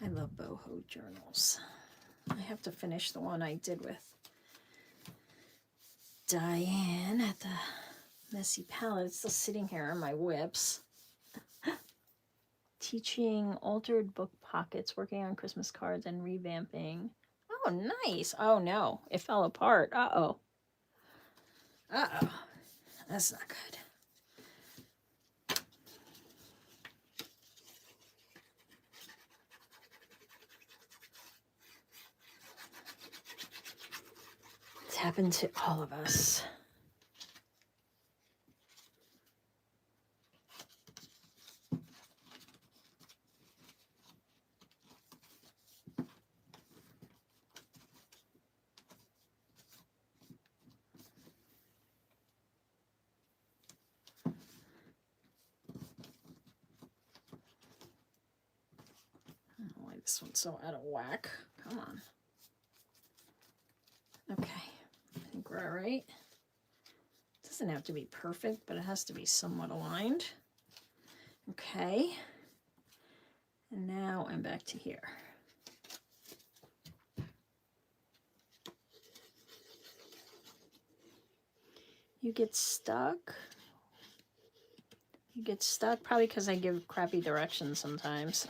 I love boho journals. I have to finish the one I did with Diane at the Messy Palette. It's still sitting here on my whips. Teaching altered book pockets, working on Christmas cards, and revamping. Oh, nice. Oh, no. It fell apart. Uh-oh. Uh-oh. That's not good. It's happened to all of us. I don't know why this one's so out of whack. Come on. Okay. I think we're all right. It doesn't have to be perfect, but it has to be somewhat aligned. Okay. And now I'm back to here. You get stuck. You get stuck probably because I give crappy directions sometimes.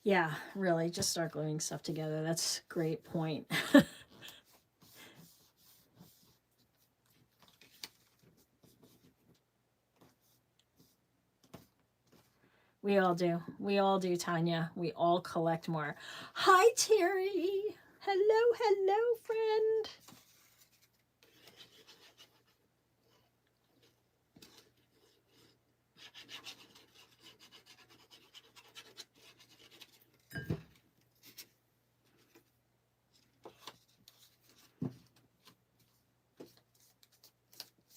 Yeah, really, just start gluing stuff together. That's a great point. We all do. We all do, Tanya. We all collect more. Hi, Terry. Hello, hello, friend.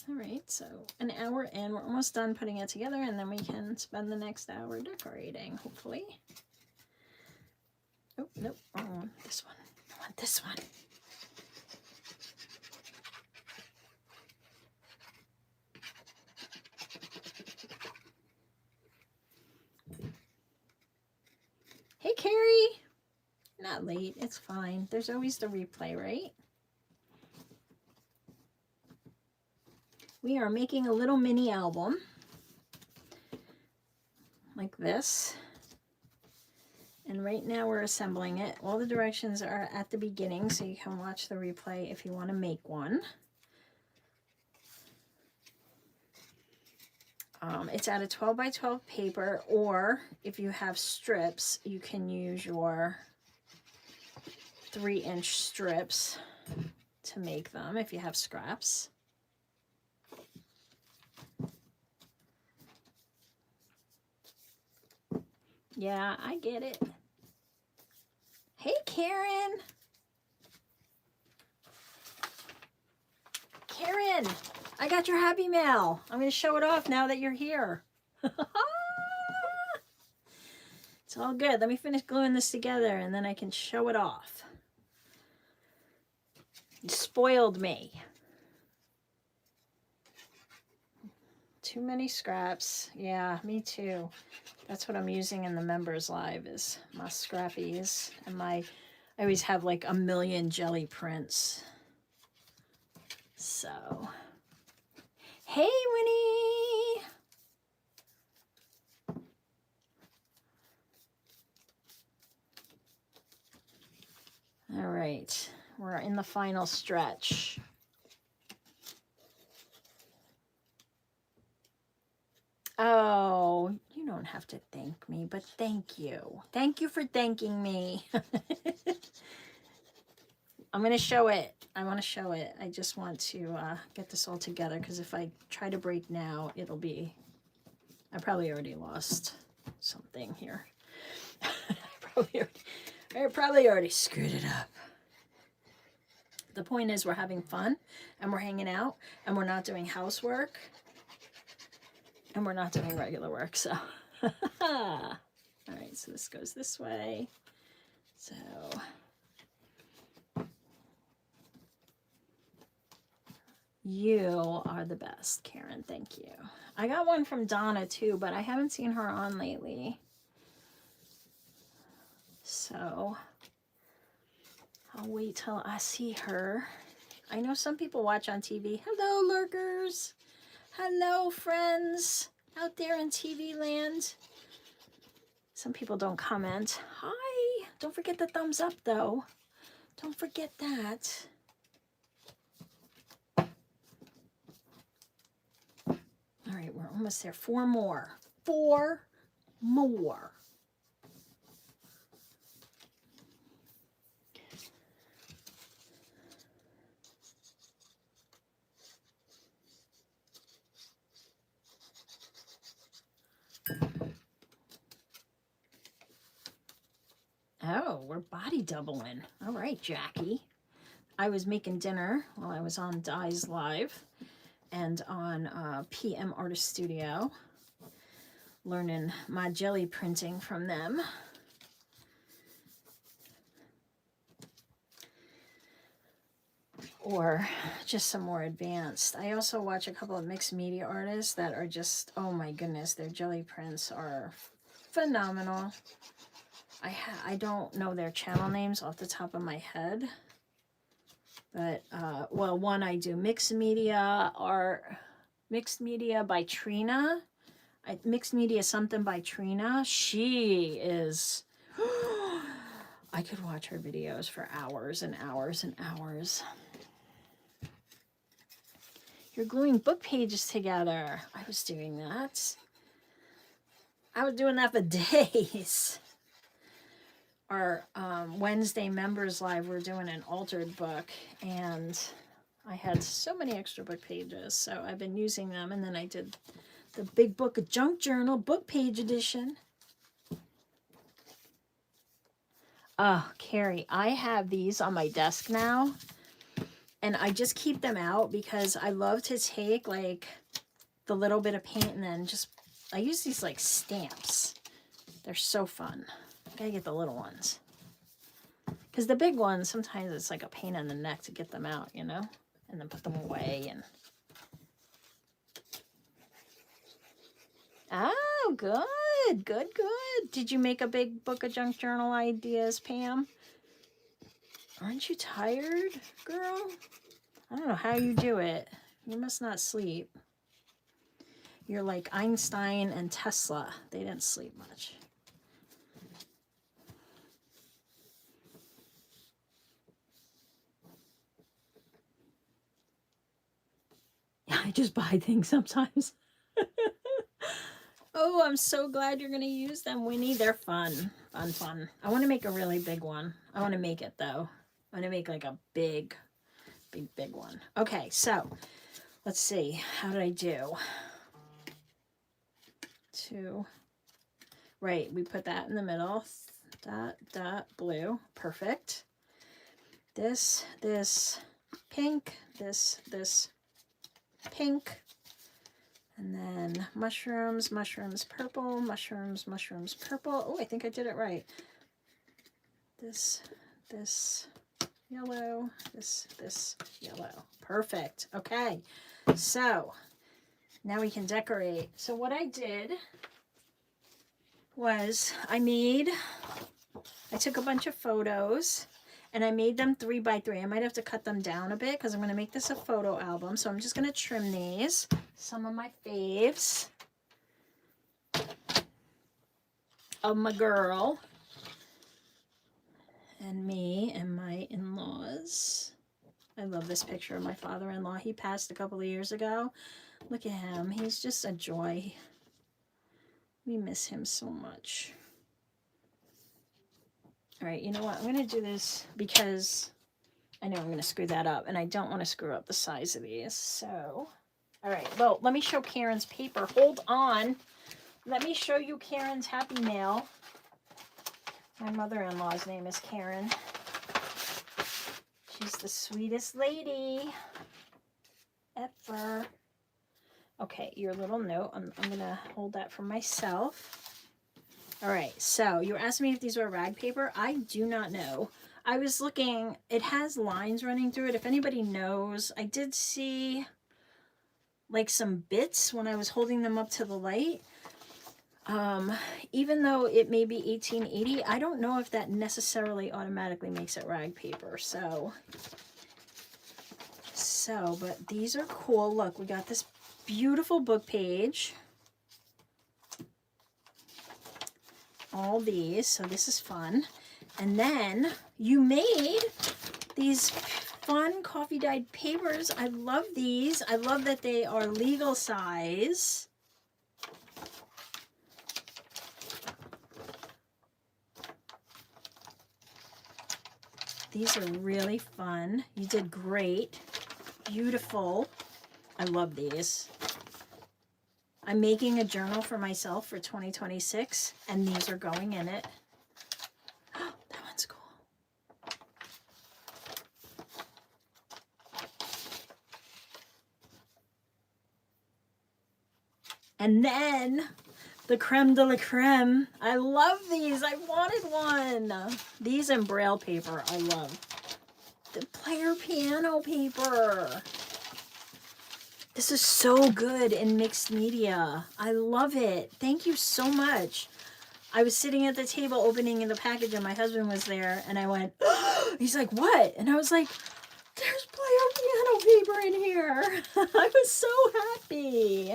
All right, so an hour in. We're almost done putting it together, and then we can spend the next hour decorating, hopefully. Oh, nope, wrong one. This one. I want this one. Hey, Carrie. Not late. It's fine. There's always the replay, right? We are making a little mini album like this. And right now we're assembling it. All the directions are at the beginning, so you can watch the replay if you want to make one. It's out of 12 by 12 paper, or if you have strips, you can use your 3-inch strips to make them if you have scraps. Yeah, I get it. Hey, Karen. Karen, I got your Happy Mail. I'm going to show it off now that you're here. It's all good. Let me finish gluing this together and then I can show it off. You spoiled me. Too many scraps. Yeah, me too. That's what I'm using in the members live is my scrappies. And I always have like a million jelly prints. So, hey, Winnie. All right, we're in the final stretch. Oh, you don't have to thank me, but thank you. Thank you for thanking me. I'm going to show it I want to show it. I just want to get this all together, because if I try to break now, it'll be, I probably already lost something here. I probably already screwed it up. The point is, we're having fun, and we're hanging out, and we're not doing housework, and we're not doing regular work, so. All right, so this goes this way. So. You are the best, Karen. Thank you. I got one from Donna too, but I haven't seen her on lately. So I'll wait till I see her. I know some people watch on TV. Hello, lurkers. Hello, friends out there in TV land. Some people don't comment. Hi. Don't forget the thumbs up, though. Don't forget that. All right, we're almost there. 4 more. 4 more. Oh, we're body doubling. All right, Jackie. I was making dinner while I was on Dies Live and on PM Artist Studio, learning my jelly printing from them. Or just some more advanced. I also watch a couple of mixed media artists that are just, oh my goodness, their jelly prints are phenomenal. I don't know their channel names off the top of my head. But, well, one I do, Mixed Media by Trina. Mixed Media something by Trina. She is, I could watch her videos for hours and hours and hours. You're gluing book pages together. I was doing that. I was doing that for days. Our Wednesday members live, we're doing an altered book, and I had so many extra book pages, so I've been using them. And then I did the Big Book of Junk Journal book page edition. Oh, Carrie, I have these on my desk now, and I just keep them out because I love to take like the little bit of paint and then just, I use these like stamps. They're so fun. Gotta get the little ones, because the big ones, sometimes it's like a pain in the neck to get them out, you know, and then put them away. And oh, good, good, good. Did you make a big book of junk journal ideas, Pam? Aren't you tired, girl? I don't know how you do it. You must not sleep. You're like Einstein and Tesla. They didn't sleep much. I just buy things sometimes. Oh, I'm so glad you're going to use them, Winnie. They're fun. Fun, fun. I want to make a really big one. I want to make it, though. I want to make like a big one. Okay, so let's see. How did I do? 2. Right, we put that in the middle. Dot, dot, blue. Perfect. This, pink. This, pink. And then mushrooms, purple, mushrooms, purple. Oh, I think I did it right. This yellow, this yellow. Perfect. Okay, so now we can decorate. So what I did was I took a bunch of photos and I made them 3 by 3. I might have to cut them down a bit because I'm going to make this a photo album. So I'm just going to trim these. Some of my faves of my girl and me and my in-laws. I love this picture of my father-in-law. He passed a couple of years ago. Look at him. He's just a joy. We miss him so much. All right, you know what? I'm going to do this because I know I'm going to screw that up, and I don't want to screw up the size of these. So, all right. Well, let me show Karen's paper. Hold on. Let me show you Karen's Happy Mail. My mother-in-law's name is Karen. She's the sweetest lady ever. Okay, your little note. I'm going to hold that for myself. All right, so you were asking me if these were rag paper. I do not know. I was looking. It has lines running through it. If anybody knows, I did see like some bits when I was holding them up to the light. Even though it may be 1880, I don't know if that necessarily automatically makes it rag paper. So, but these are cool. Look, we got this beautiful book page. All these, so this is fun. And then you made these fun coffee dyed papers. I love these. I love that they are legal size. These are really fun. You did great. Beautiful. I love these. I'm making a journal for myself for 2026, and these are going in it. That one's cool. And then the creme de la creme. I love these. I wanted one. These in Braille paper, I love. The player piano paper. This is so good in mixed media. I love it. Thank you so much. I was sitting at the table opening the package and my husband was there and I went, oh! He's like, what? And I was like, there's player piano paper in here. I was so happy.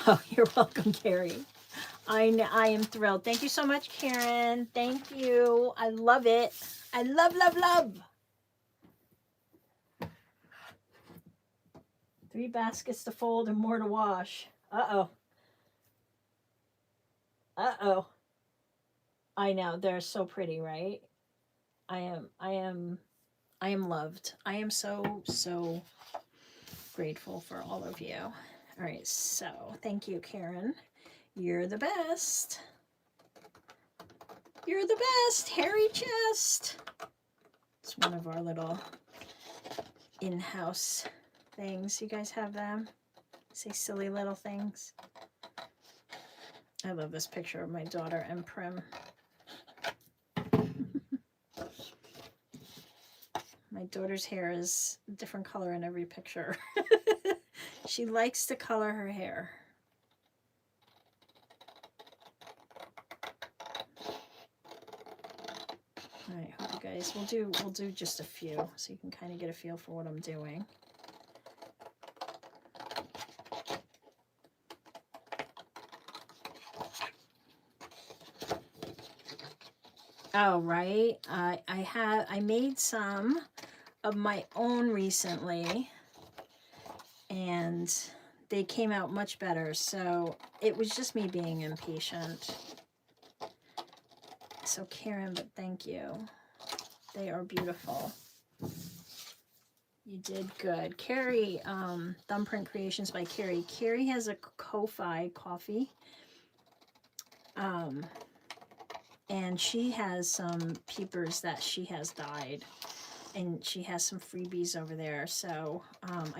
Oh, you're welcome, Carrie. I am thrilled. Thank you so much, Karen. Thank you. I love it. I love, love, love. 3 baskets to fold and more to wash. Uh-oh. Uh-oh. I know. They're so pretty, right? I am loved. I am so, so grateful for all of you. All right, so thank you, Karen. You're the best. You're the best. Hairy chest. It's one of our little in-house things. You guys have them? Say silly little things. I love this picture of my daughter and Prim. My daughter's hair is a different color in every picture. She likes to color her hair. All right, hope you guys, we'll do just a few so you can kind of get a feel for what I'm doing. Oh, right. I made some of my own recently and they came out much better. So it was just me being impatient. So Karen, but thank you. They are beautiful. You did good. Carrie, Thumbprint Creations by Carrie. Carrie has a Ko-Fi coffee. And she has some peepers that she has dyed. And she has some freebies over there. So I'm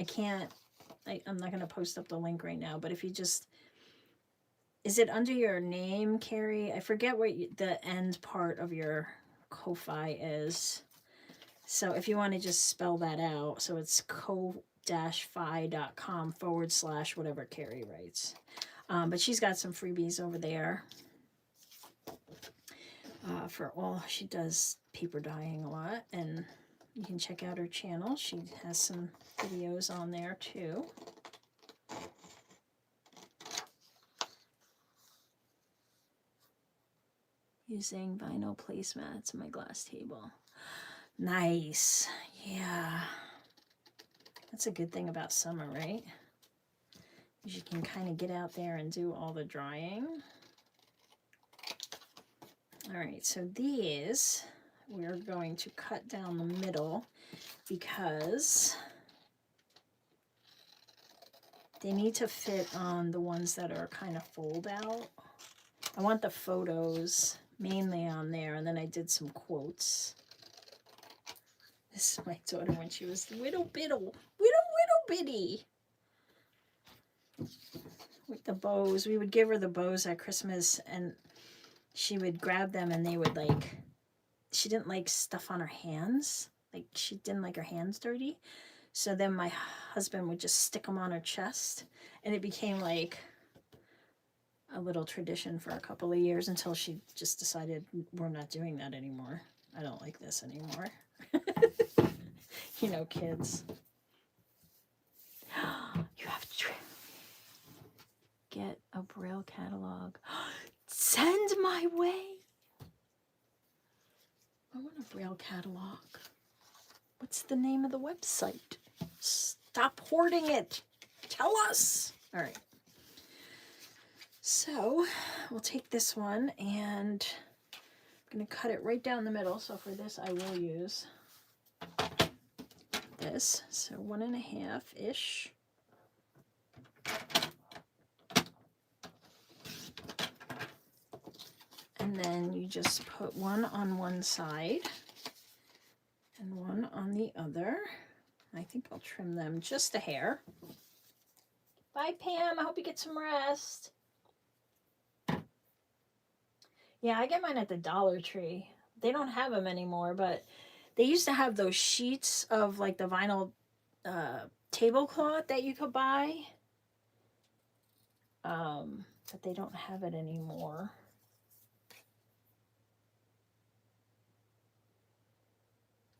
not going to post up the link right now. But if you just, is it under your name, Carrie? I forget what the end part of your Ko-Fi is. So if you want to just spell that out. So it's ko-fi.com/ whatever Carrie writes. But she's got some freebies over there. For all, she does paper dyeing a lot, and you can check out her channel. She has some videos on there too. Using vinyl placemats on my glass table. Nice. Yeah. That's a good thing about summer, right? You can kind of get out there and do all the drying. All right, so these we're going to cut down the middle because they need to fit on the ones that are kind of fold out. I want the photos mainly on there, and then I did some quotes. This is my daughter when she was little bitty. With the bows, we would give her the bows at Christmas, and she would grab them, and they would like, she didn't like stuff on her hands. Like, she didn't like her hands dirty. So then my husband would just stick them on her chest, and it became like a little tradition for a couple of years until she just decided, we're not doing that anymore. I don't like this anymore. You know, kids. You have to get a Braille catalog. Send my way. I want a Braille catalog. What's the name of the website? Stop hoarding it. Tell us. All right. So we'll take this one, and I'm going to cut it right down the middle. So for this, I will use this. So 1.5-ish. And then you just put one on one side and one on the other. I think I'll trim them just a hair. Bye, Pam. I hope you get some rest. Yeah, I get mine at the Dollar Tree. They don't have them anymore, but they used to have those sheets of like the vinyl tablecloth that you could buy. But they don't have it anymore.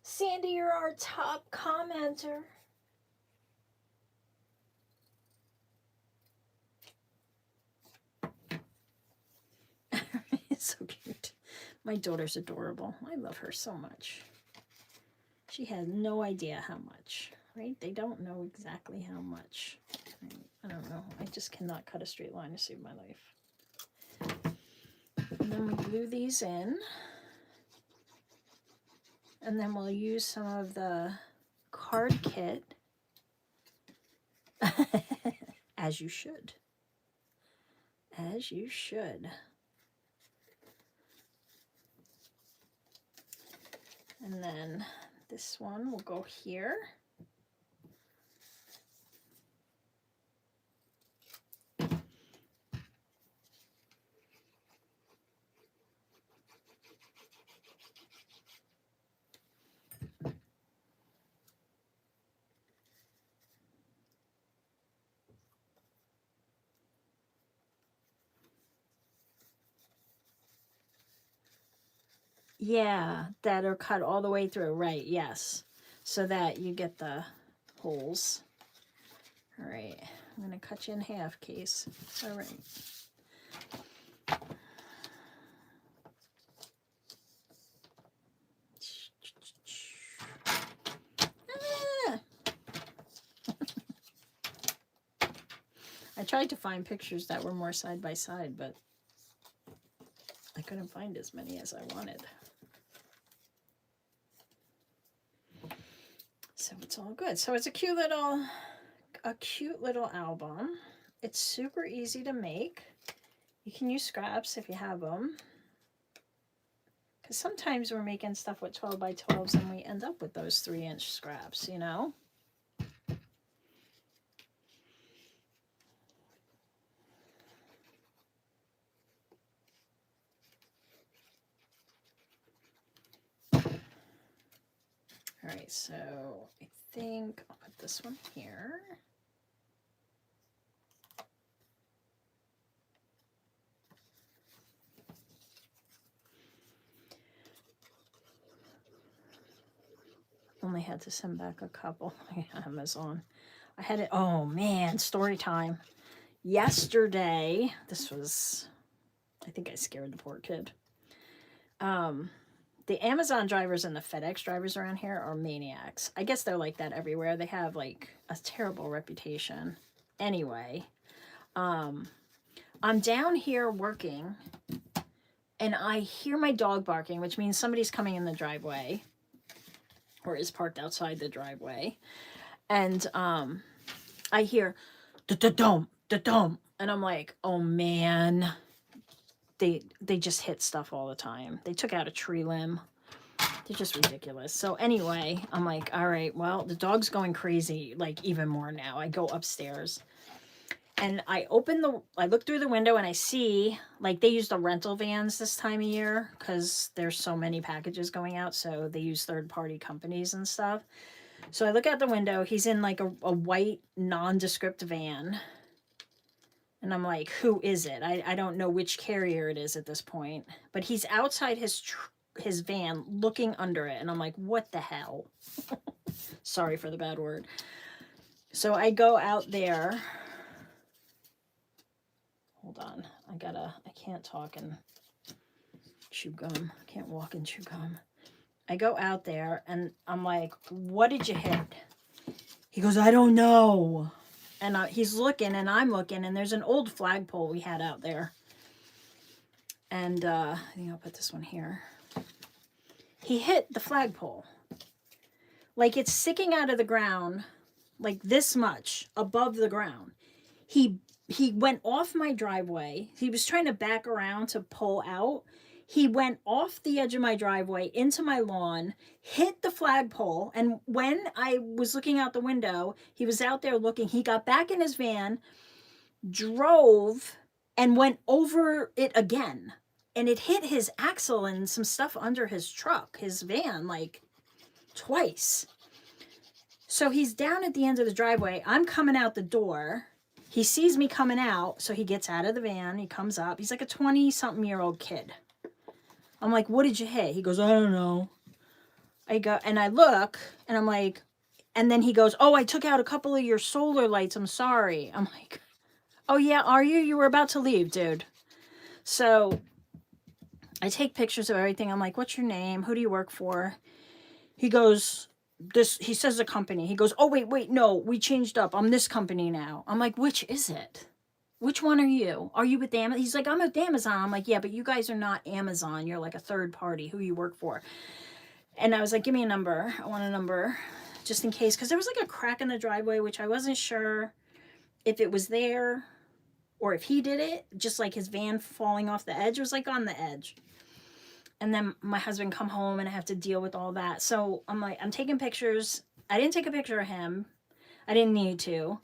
Sandy, you're our top commenter. It's so cute. My daughter's adorable. I love her so much. She has no idea how much, right? They don't know exactly how much. I don't know. I just cannot cut a straight line to save my life. And then we glue these in. And then we'll use some of the card kit. As you should. As you should. And then this one will go here. Yeah, that are cut all the way through, right, yes. So that you get the holes. All right, I'm gonna cut you in half, Case. All right. Ah! I tried to find pictures that were more side by side, but I couldn't find as many as I wanted. So it's all good. So it's a cute little album. It's super easy to make. You can use scraps if you have them. Because sometimes we're making stuff with 12 by 12s and we end up with those 3-inch scraps, you know? All right, so I think I'll put this one here. Only had to send back a couple. Amazon. I had it. Oh man, story time. Yesterday, this was, I think I scared the poor kid. The Amazon drivers and the FedEx drivers around here are maniacs. I guess they're like that everywhere. They have like a terrible reputation. Anyway, I'm down here working and I hear my dog barking, which means somebody's coming in the driveway or is parked outside the driveway. And I hear da-da-dum, da-dum. And I'm like, oh man, they just hit stuff all the time. They took out a tree limb. They're just ridiculous. So anyway, I'm like, all right, well, the dog's going crazy, like even more now. I go upstairs and I look through the window and I see, like, they use the rental vans this time of year because there's so many packages going out. So they use third-party companies and stuff. So I look out the window. He's in like a white nondescript van. And I'm like, who is it? I don't know which carrier it is at this point. But he's outside his van looking under it. And I'm like, what the hell? Sorry for the bad word. So I go out there. Hold on. I can't talk and chew gum. I can't walk and chew gum. I go out there and I'm like, what did you hit? He goes, I don't know. And he's looking and I'm looking and there's an old flagpole we had out there. And I think I'll put this one here. He hit the flagpole. Like it's sticking out of the ground, like this much above the ground. He went off my driveway. He was trying to back around to pull out. He went off the edge of my driveway into my lawn, hit the flagpole. And when I was looking out the window, he was out there looking. He got back in his van, drove, and went over it again. And it hit his axle and some stuff under his truck, his van, like twice. So he's down at the end of the driveway. I'm coming out the door. He sees me coming out, so he gets out of the van. He comes up. He's like a 20-something-year-old kid. I'm like, what did you hit? He goes, I don't know. I go, and I look, and I'm like, and then he goes, oh, I took out a couple of your solar lights. I'm sorry. I'm like, oh, yeah, are you? You were about to leave, dude. So I take pictures of everything. I'm like, what's your name? Who do you work for? He goes, he says the company. He goes, oh, wait, no, we changed up. I'm this company now. I'm like, which is it? Which one are you? Are you with Amazon? He's like, I'm with Amazon. I'm like, yeah, but you guys are not Amazon. You're like a third party. Who you work for? And I was like, give me a number. I want a number just in case. Because there was like a crack in the driveway, which I wasn't sure if it was there or if he did it. Just like his van falling off the edge. It was like on the edge. And then my husband come home and I have to deal with all that. So I'm like, I'm taking pictures. I didn't take a picture of him. I didn't need to.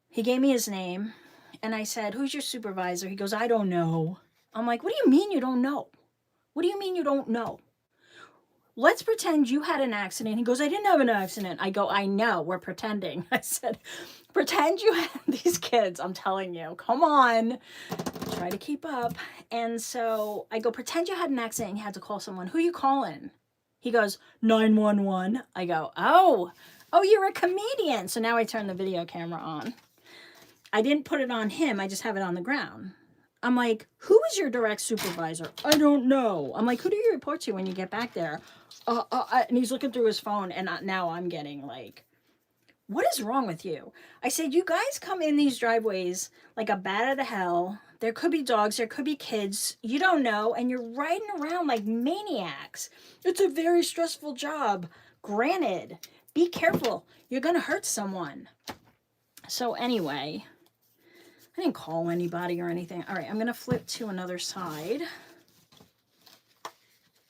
He gave me his name. And I said, who's your supervisor? He goes, I don't know. I'm like, what do you mean you don't know? What do you mean you don't know? Let's pretend you had an accident. He goes, I didn't have an accident. I go, I know, we're pretending. I said, pretend you had these kids. I'm telling you, come on, try to keep up. And so I go, pretend you had an accident and you had to call someone. Who you calling? He goes, 911. I go, oh, you're a comedian. So now I turn the video camera on. I didn't put it on him. I just have it on the ground. I'm like, who is your direct supervisor? I don't know. I'm like, who do you report to when you get back there? And he's looking through his phone, and now I'm getting like, what is wrong with you? I said, you guys come in these driveways like a bat out of hell. There could be dogs. There could be kids. You don't know. And you're riding around like maniacs. It's a very stressful job. Granted, be careful. You're going to hurt someone. So anyway, I didn't call anybody or anything. All right, I'm going to flip to another side.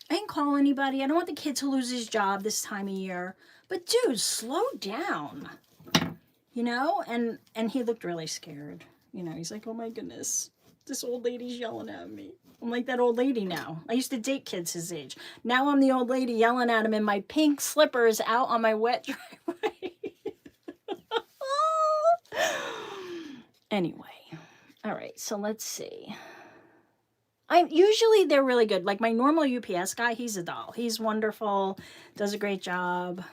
I didn't call anybody. I don't want the kid to lose his job this time of year. But dude, slow down. You know? And he looked really scared. You know, he's like, oh my goodness, this old lady's yelling at me. I'm like that old lady now. I used to date kids his age. Now I'm the old lady yelling at him in my pink slippers out on my wet driveway. Anyway, all right, so let's see. Usually they're really good. Like my normal UPS guy, he's a doll. He's wonderful, does a great job.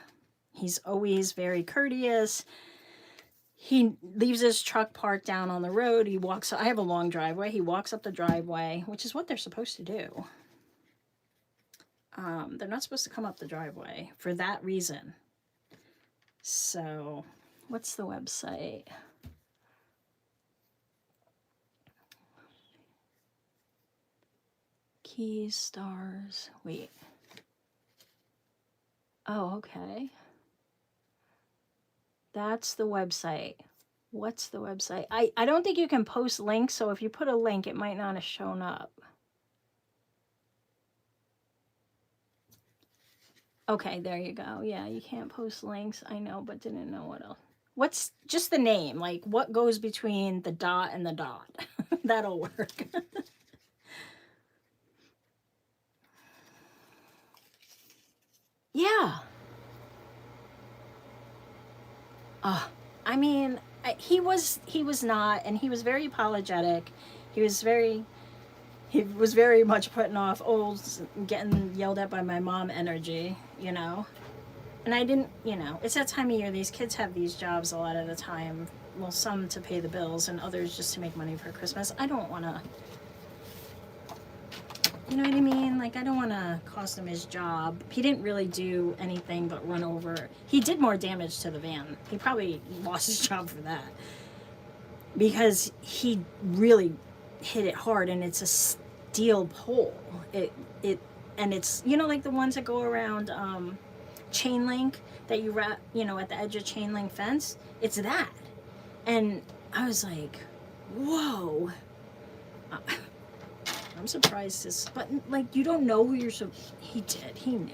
He's always very courteous. He leaves his truck parked down on the road. He walks, I have a long driveway. He walks up the driveway, which is what they're supposed to do. They're not supposed to come up the driveway for that reason. So, what's the website? Keys, stars, wait. Oh, okay. That's the website. What's the website? I don't think you can post links, so if you put a link, it might not have shown up. Okay, there you go. Yeah, you can't post links. I know, but didn't know what else. What's just the name? Like, what goes between the dot and the dot? That'll work. Yeah. I mean, he was not, and he was very apologetic. He was very much putting off getting yelled at by my mom energy, you know. And I didn't, you know, it's that time of year. These kids have these jobs a lot of the time. Well, some to pay the bills, and others just to make money for Christmas. I don't want to. You know what I mean? Like, I don't want to cost him his job. He didn't really do anything but run over. He did more damage to the van. He probably lost his job for that. Because he really hit it hard, and it's a steel pole. And it's, you know, like the ones that go around chain link that you wrap, you know, at the edge of chain link fence. It's that. And I was like, whoa. I'm surprised this, but like, you don't know who you're he did, he knew.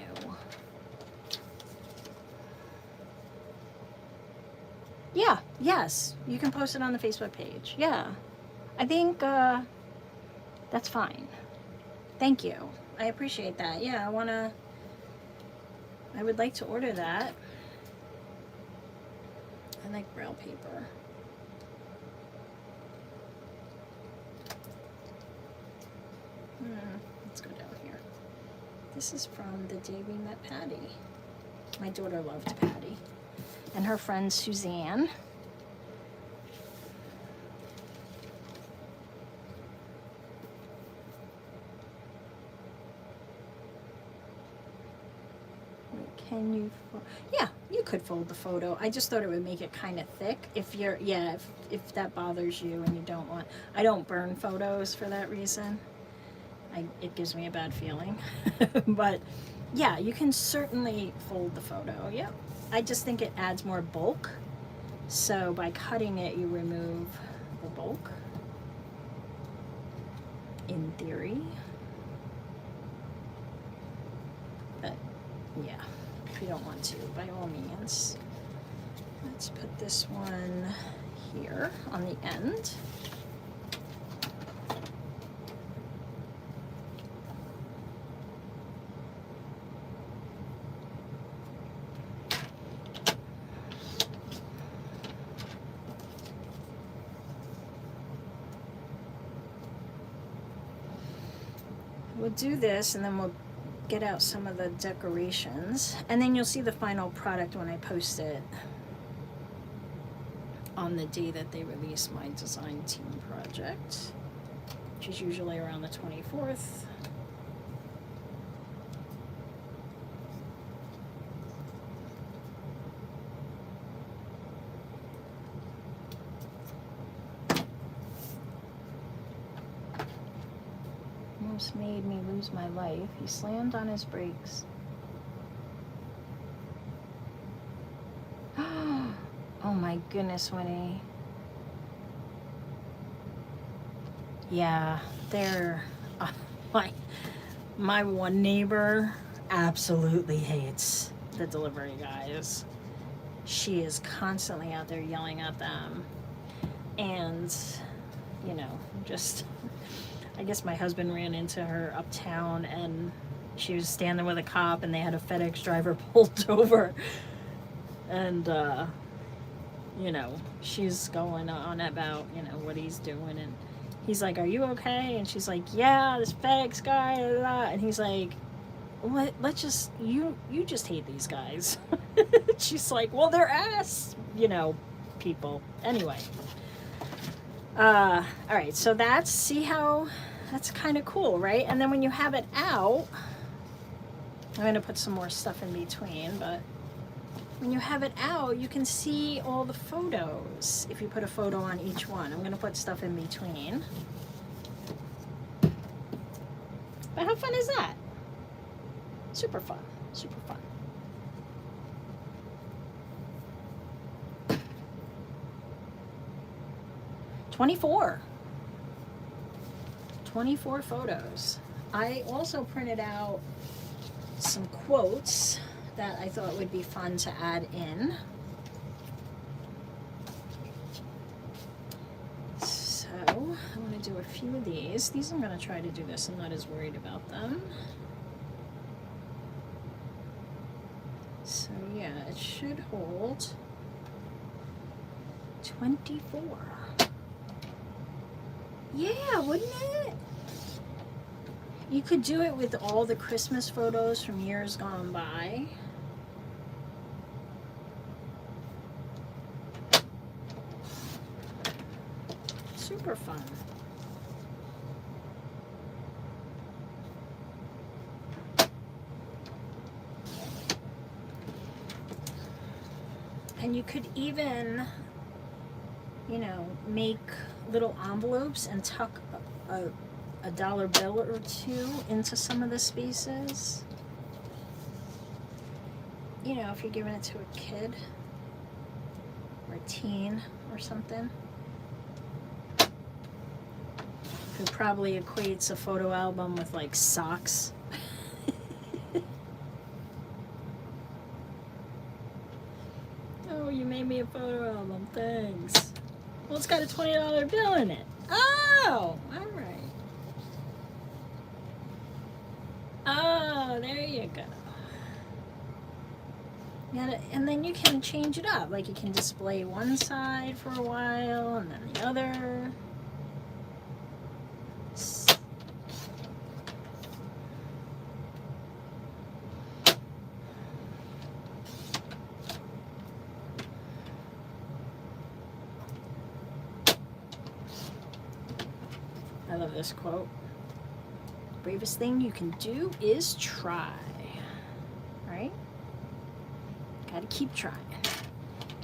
Yeah, yes, you can post it on the Facebook page. Yeah, I think that's fine. Thank you, I appreciate that. Yeah, I would like to order that. I like braille paper. Let's go down here. This is from the day we met Patty. My daughter loved Patty. And her friend Suzanne. Can you yeah, you could fold the photo. I just thought it would make it kind of thick. If you're, yeah, if that bothers you and you don't want, I don't burn photos for that reason. It gives me a bad feeling. But yeah, you can certainly fold the photo. Yep. I just think it adds more bulk. So by cutting it, you remove the bulk. In theory. But yeah, if you don't want to, by all means. Let's put this one here on the end. We'll do this, and then we'll get out some of the decorations, and then you'll see the final product when I post it on the day that they release my design team project, which is usually around the 24th. Made me lose my life. He slammed on his brakes. Oh my goodness, Winnie. Yeah, they're my one neighbor absolutely hates the delivery guys. She is constantly out there yelling at them, and you know, just I guess my husband ran into her uptown, and she was standing with a cop, and they had a FedEx driver pulled over. And, you know, she's going on about, you know, what he's doing. And he's like, are you okay? And she's like, yeah, this FedEx guy. Blah, blah. And he's like, let's just, you just hate these guys. She's like, well, they're ass, you know, people. Anyway. All right, so that's kind of cool, right? And then when you have it out, I'm going to put some more stuff in between, but when you have it out, you can see all the photos. If you put a photo on each one, I'm going to put stuff in between. But how fun is that? Super fun. Super fun. "24 photos. I also printed out some quotes that I thought would be fun to add in. So I'm going to do a few of these. These I'm going to try to do this. I'm not as worried about them. So yeah, it should hold 24. Yeah, wouldn't it? You could do it with all the Christmas photos from years gone by. Super fun. And you could even, you know, make little envelopes and tuck a dollar bill or two into some of the spaces. You know, if you're giving it to a kid or a teen or something, who probably equates a photo album with like socks. Oh, you made me a photo album, thanks. Well, it's got a $20 bill in it. Oh, all right. Oh, there you go. And then you can change it up. Like you can display one side for a while and then the other. I love this quote. Bravest thing you can do is try. Right? Gotta keep trying.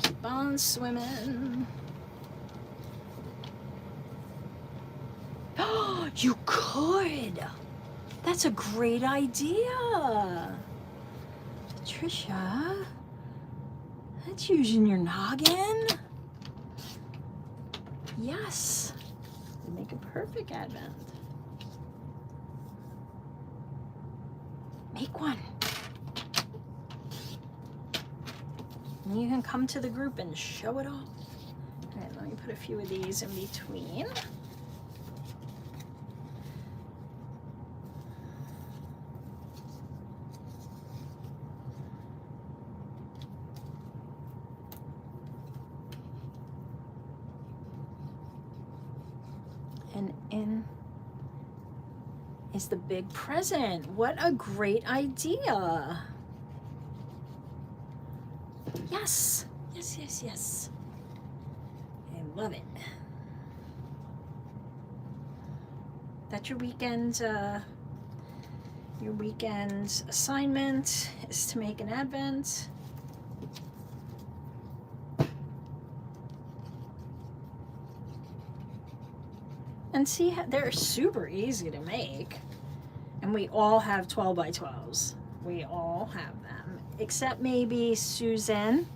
Keep on swimming. Oh, you could! That's a great idea! Patricia, that's using your noggin. Yes. You make a perfect advent. Make one. And you can come to the group and show it off. All right, let me put a few of these in between. And in is the big present. What a great idea. Yes, yes, yes, yes. I love it. That's your weekend assignment is to make an advent. And see, they're super easy to make. And we all have 12 by 12s. We all have them. Except maybe Susan.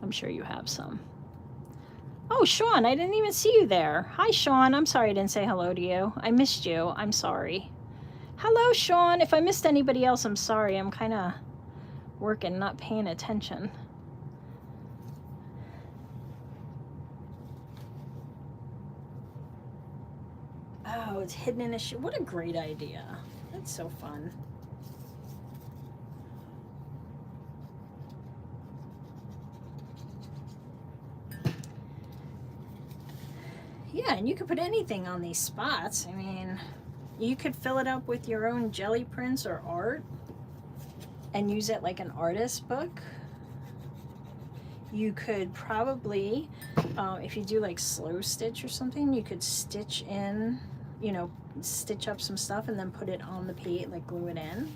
I'm sure you have some. Oh, Sean, I didn't even see you there. Hi, Sean. I'm sorry I didn't say hello to you. I missed you. I'm sorry. Hello, Sean. If I missed anybody else, I'm sorry. I'm kind of working, not paying attention. Oh, it's hidden in a shoe. What a great idea. That's so fun. Yeah, and you could put anything on these spots. I mean, you could fill it up with your own jelly prints or art and use it like an artist book. You could probably, if you do like slow stitch or something, you could stitch in, you know, stitch up some stuff and then put it on the page, like glue it in.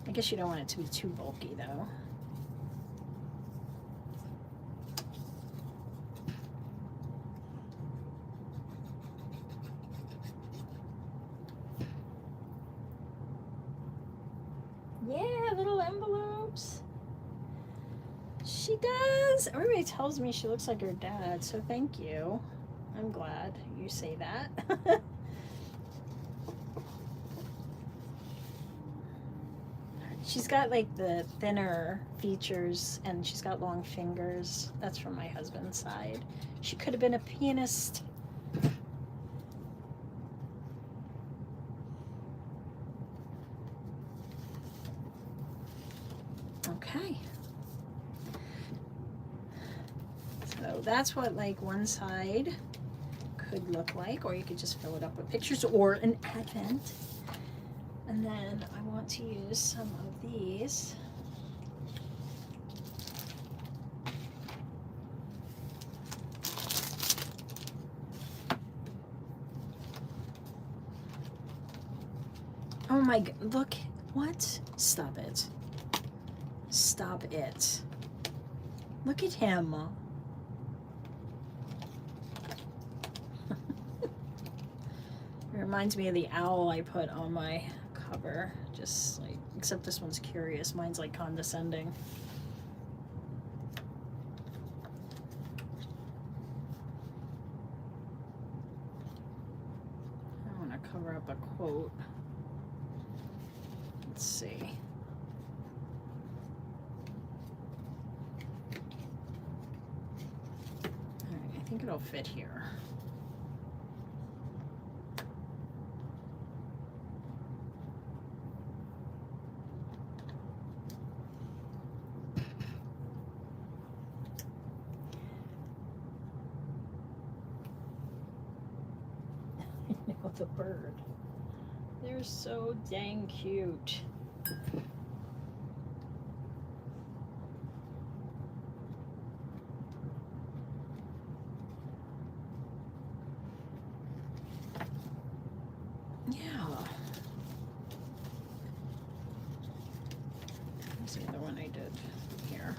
I guess you don't want it to be too bulky though. Yeah, little envelopes. She does. Everybody tells me she looks like her dad, so thank you. I'm glad you say that. She's got like the thinner features and she's got long fingers. That's from my husband's side. She could have been a pianist. Okay. So that's what like one side could look like, or you could just fill it up with pictures or an advent. And then I want to use some of these. Oh my god, look, what? Stop it. Stop it. Look at him. It reminds me of the owl I put on my cover. Just like, except this one's curious. Mine's like condescending. I want to cover up a quote. Let's see. All right, I think it'll fit here. The bird. They're so dang cute. Yeah. What's the other one I did here?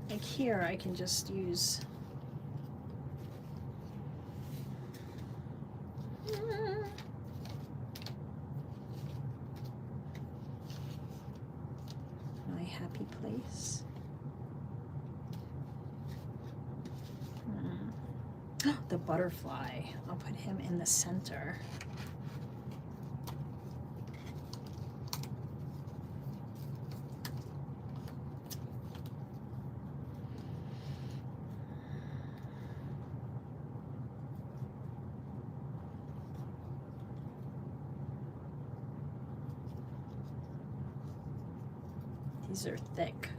Like here I can just use my happy place. The butterfly. I'll put him in the center. These are thick.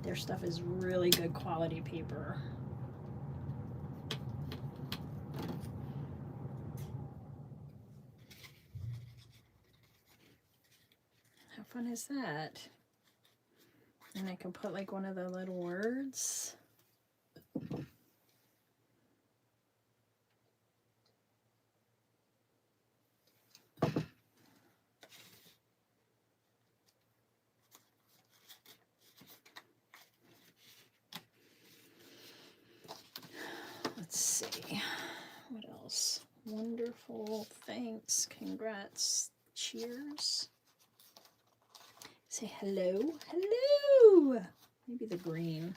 Their stuff is really good quality paper. How fun is that? And I can put like one of the little words. Let's see, what else? Wonderful, thanks, congrats, cheers. Say hello, hello. Maybe the green.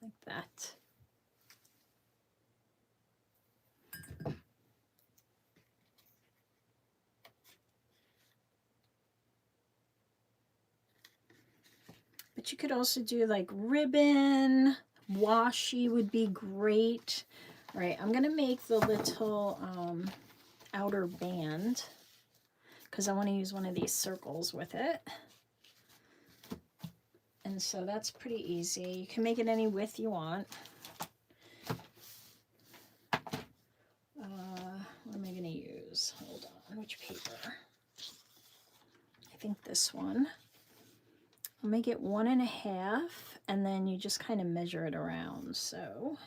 Like that. But you could also do like ribbon, washi would be great. All right, I'm gonna make the little outer band because I want to use one of these circles with it. And so that's pretty easy. You can make it any width you want. What am I gonna use? Hold on, which paper? I think this one. I'll make it 1.5 and then you just kind of measure it around. So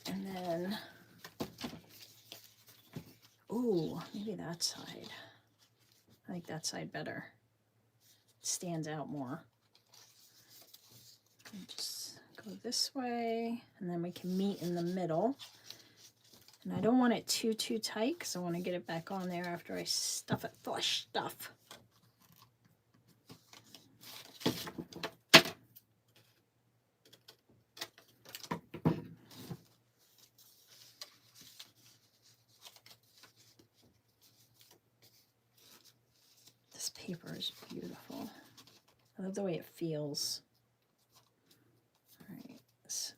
And then, ooh, maybe that side. I like that side better. It stands out more. And just go this way, and then we can meet in the middle. And I don't want it too tight because I want to get it back on there after I stuff it full of stuff. This paper is beautiful. I love the way it feels. All right, so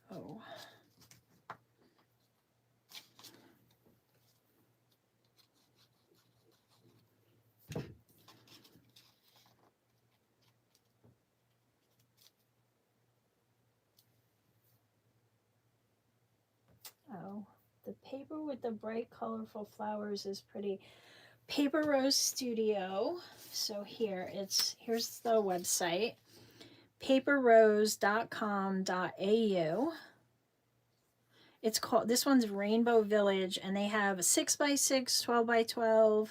the paper with the bright colorful flowers is pretty. Paper Rose Studio. So here's the website, paperrose.com.au. It's called, this one's Rainbow Village, and they have 6x6, 12x12.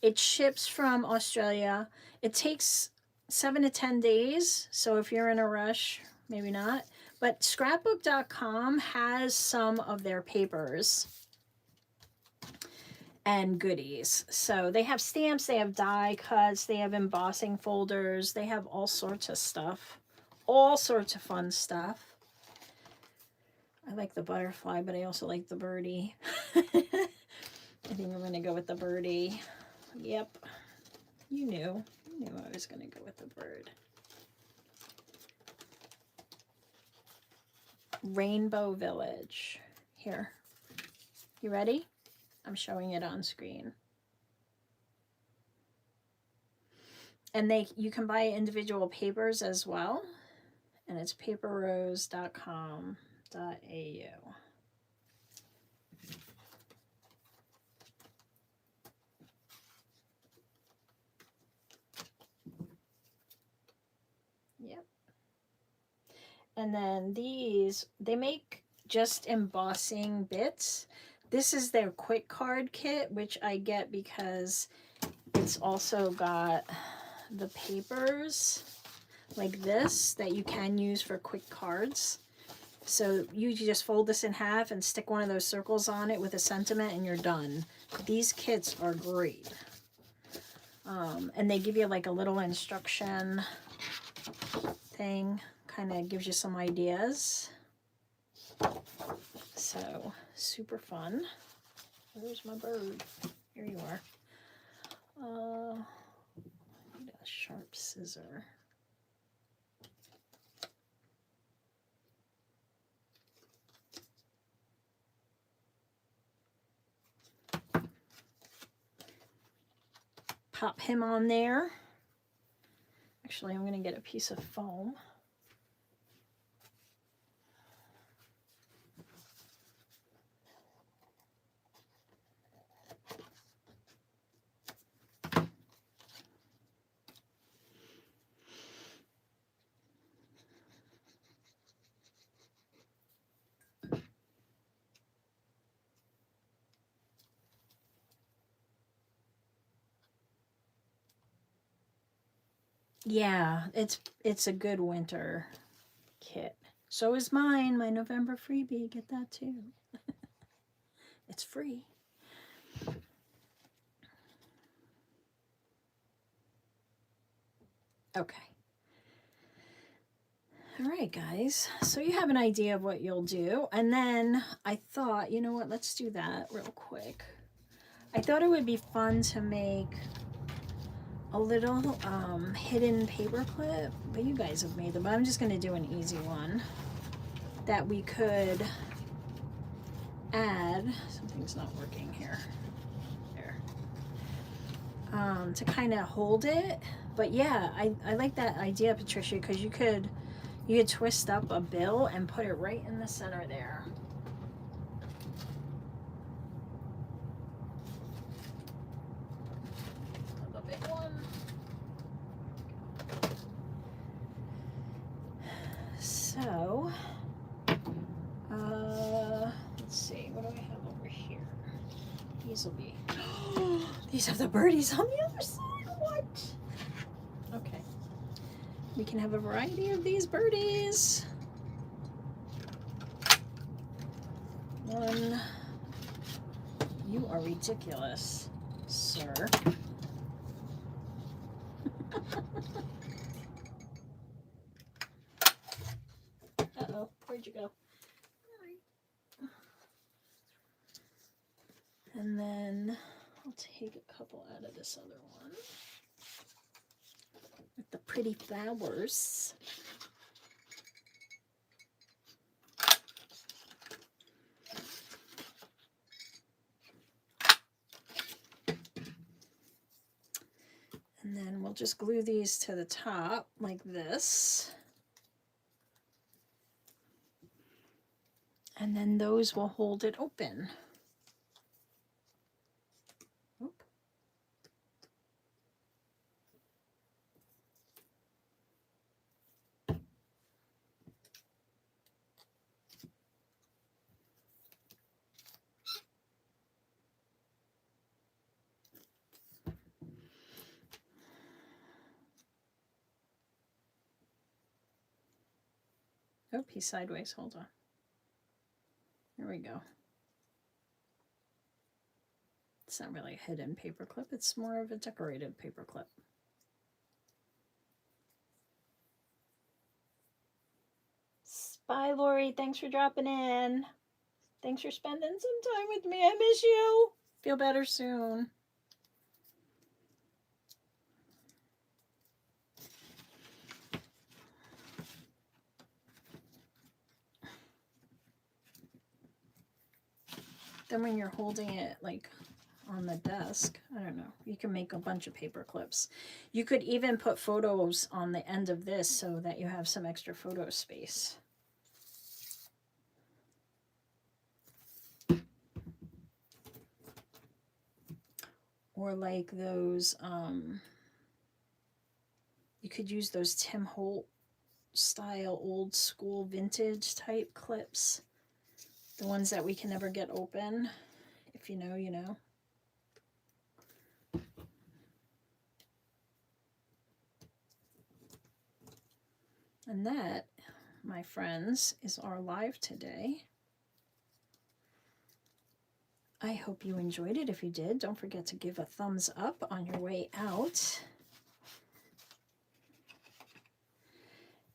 It ships from Australia. It takes 7 to 10 days, so if you're in a rush, maybe not. But scrapbook.com has some of their papers and goodies. So they have stamps, they have die cuts, they have embossing folders, they have all sorts of stuff, all sorts of fun stuff. I like the butterfly, but I also like the birdie. I think I'm gonna go with the birdie. Yep, you knew I was gonna go with the bird. Rainbow Village. Here, you ready? I'm showing it on screen. And you can buy individual papers as well. And it's paperrose.com.au. Yep. And then these, they make just embossing bits. This is their quick card kit, which I get because it's also got the papers like this that you can use for quick cards. So you just fold this in half and stick one of those circles on it with a sentiment and you're done. These kits are great. And they give you like a little instruction thing, kind of gives you some ideas. So super fun. Where's my bird? Here you are. I need a sharp scissor. Pop him on there. Actually, I'm going to get a piece of foam. Yeah, it's a good winter kit. So is mine, my November freebie. Get that too. It's free. Okay. All right, guys. So you have an idea of what you'll do. And then I thought, you know what, let's do that real quick. I thought it would be fun to make a little hidden paper clip, but you guys have made them. I'm just going to do an easy one that we could add. Something's not working here. There. To kind of hold it. But yeah, I like that idea, Patricia, because you could twist up a bill and put it right in the center there. The big one. So, this will be. These have the birdies on the other side. What? Okay. We can have a variety of these birdies. One. You are ridiculous, sir. Uh-oh, where'd you go? And then I'll take a couple out of this other one with the pretty flowers. And then we'll just glue these to the top like this. And then those will hold it open. Oop. Oh, he's sideways. Hold on. There we go. It's not really a hidden paper clip. It's more of a decorated paper clip. Bye, Lori. Thanks for dropping in. Thanks for spending some time with me. I miss you. Feel better soon. Then when you're holding it like on the desk, I don't know, you can make a bunch of paper clips. You could even put photos on the end of this so that you have some extra photo space. Or like those, you could use those Tim Holt style old school vintage type clips. The ones that we can never get open. If you know, you know. And that, my friends, is our live today. I hope you enjoyed it. If you did, don't forget to give a thumbs up on your way out.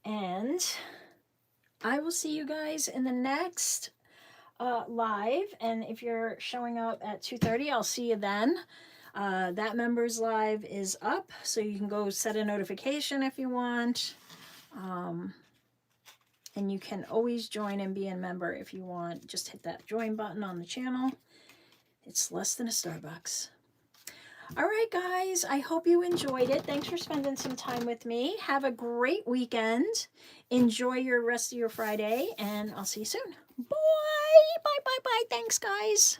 And I will see you guys in the next live. And if you're showing up at 2:30, I'll see you then. That members live is up, so you can go set a notification if you want. And you can always join and be a member if you want. Just hit that join button on the channel. It's less than a Starbucks. All right, guys, I hope you enjoyed it. Thanks for spending some time with me. Have a great weekend. Enjoy your rest of your Friday, and I'll see you soon. Bye. Bye, bye, bye. Thanks, guys.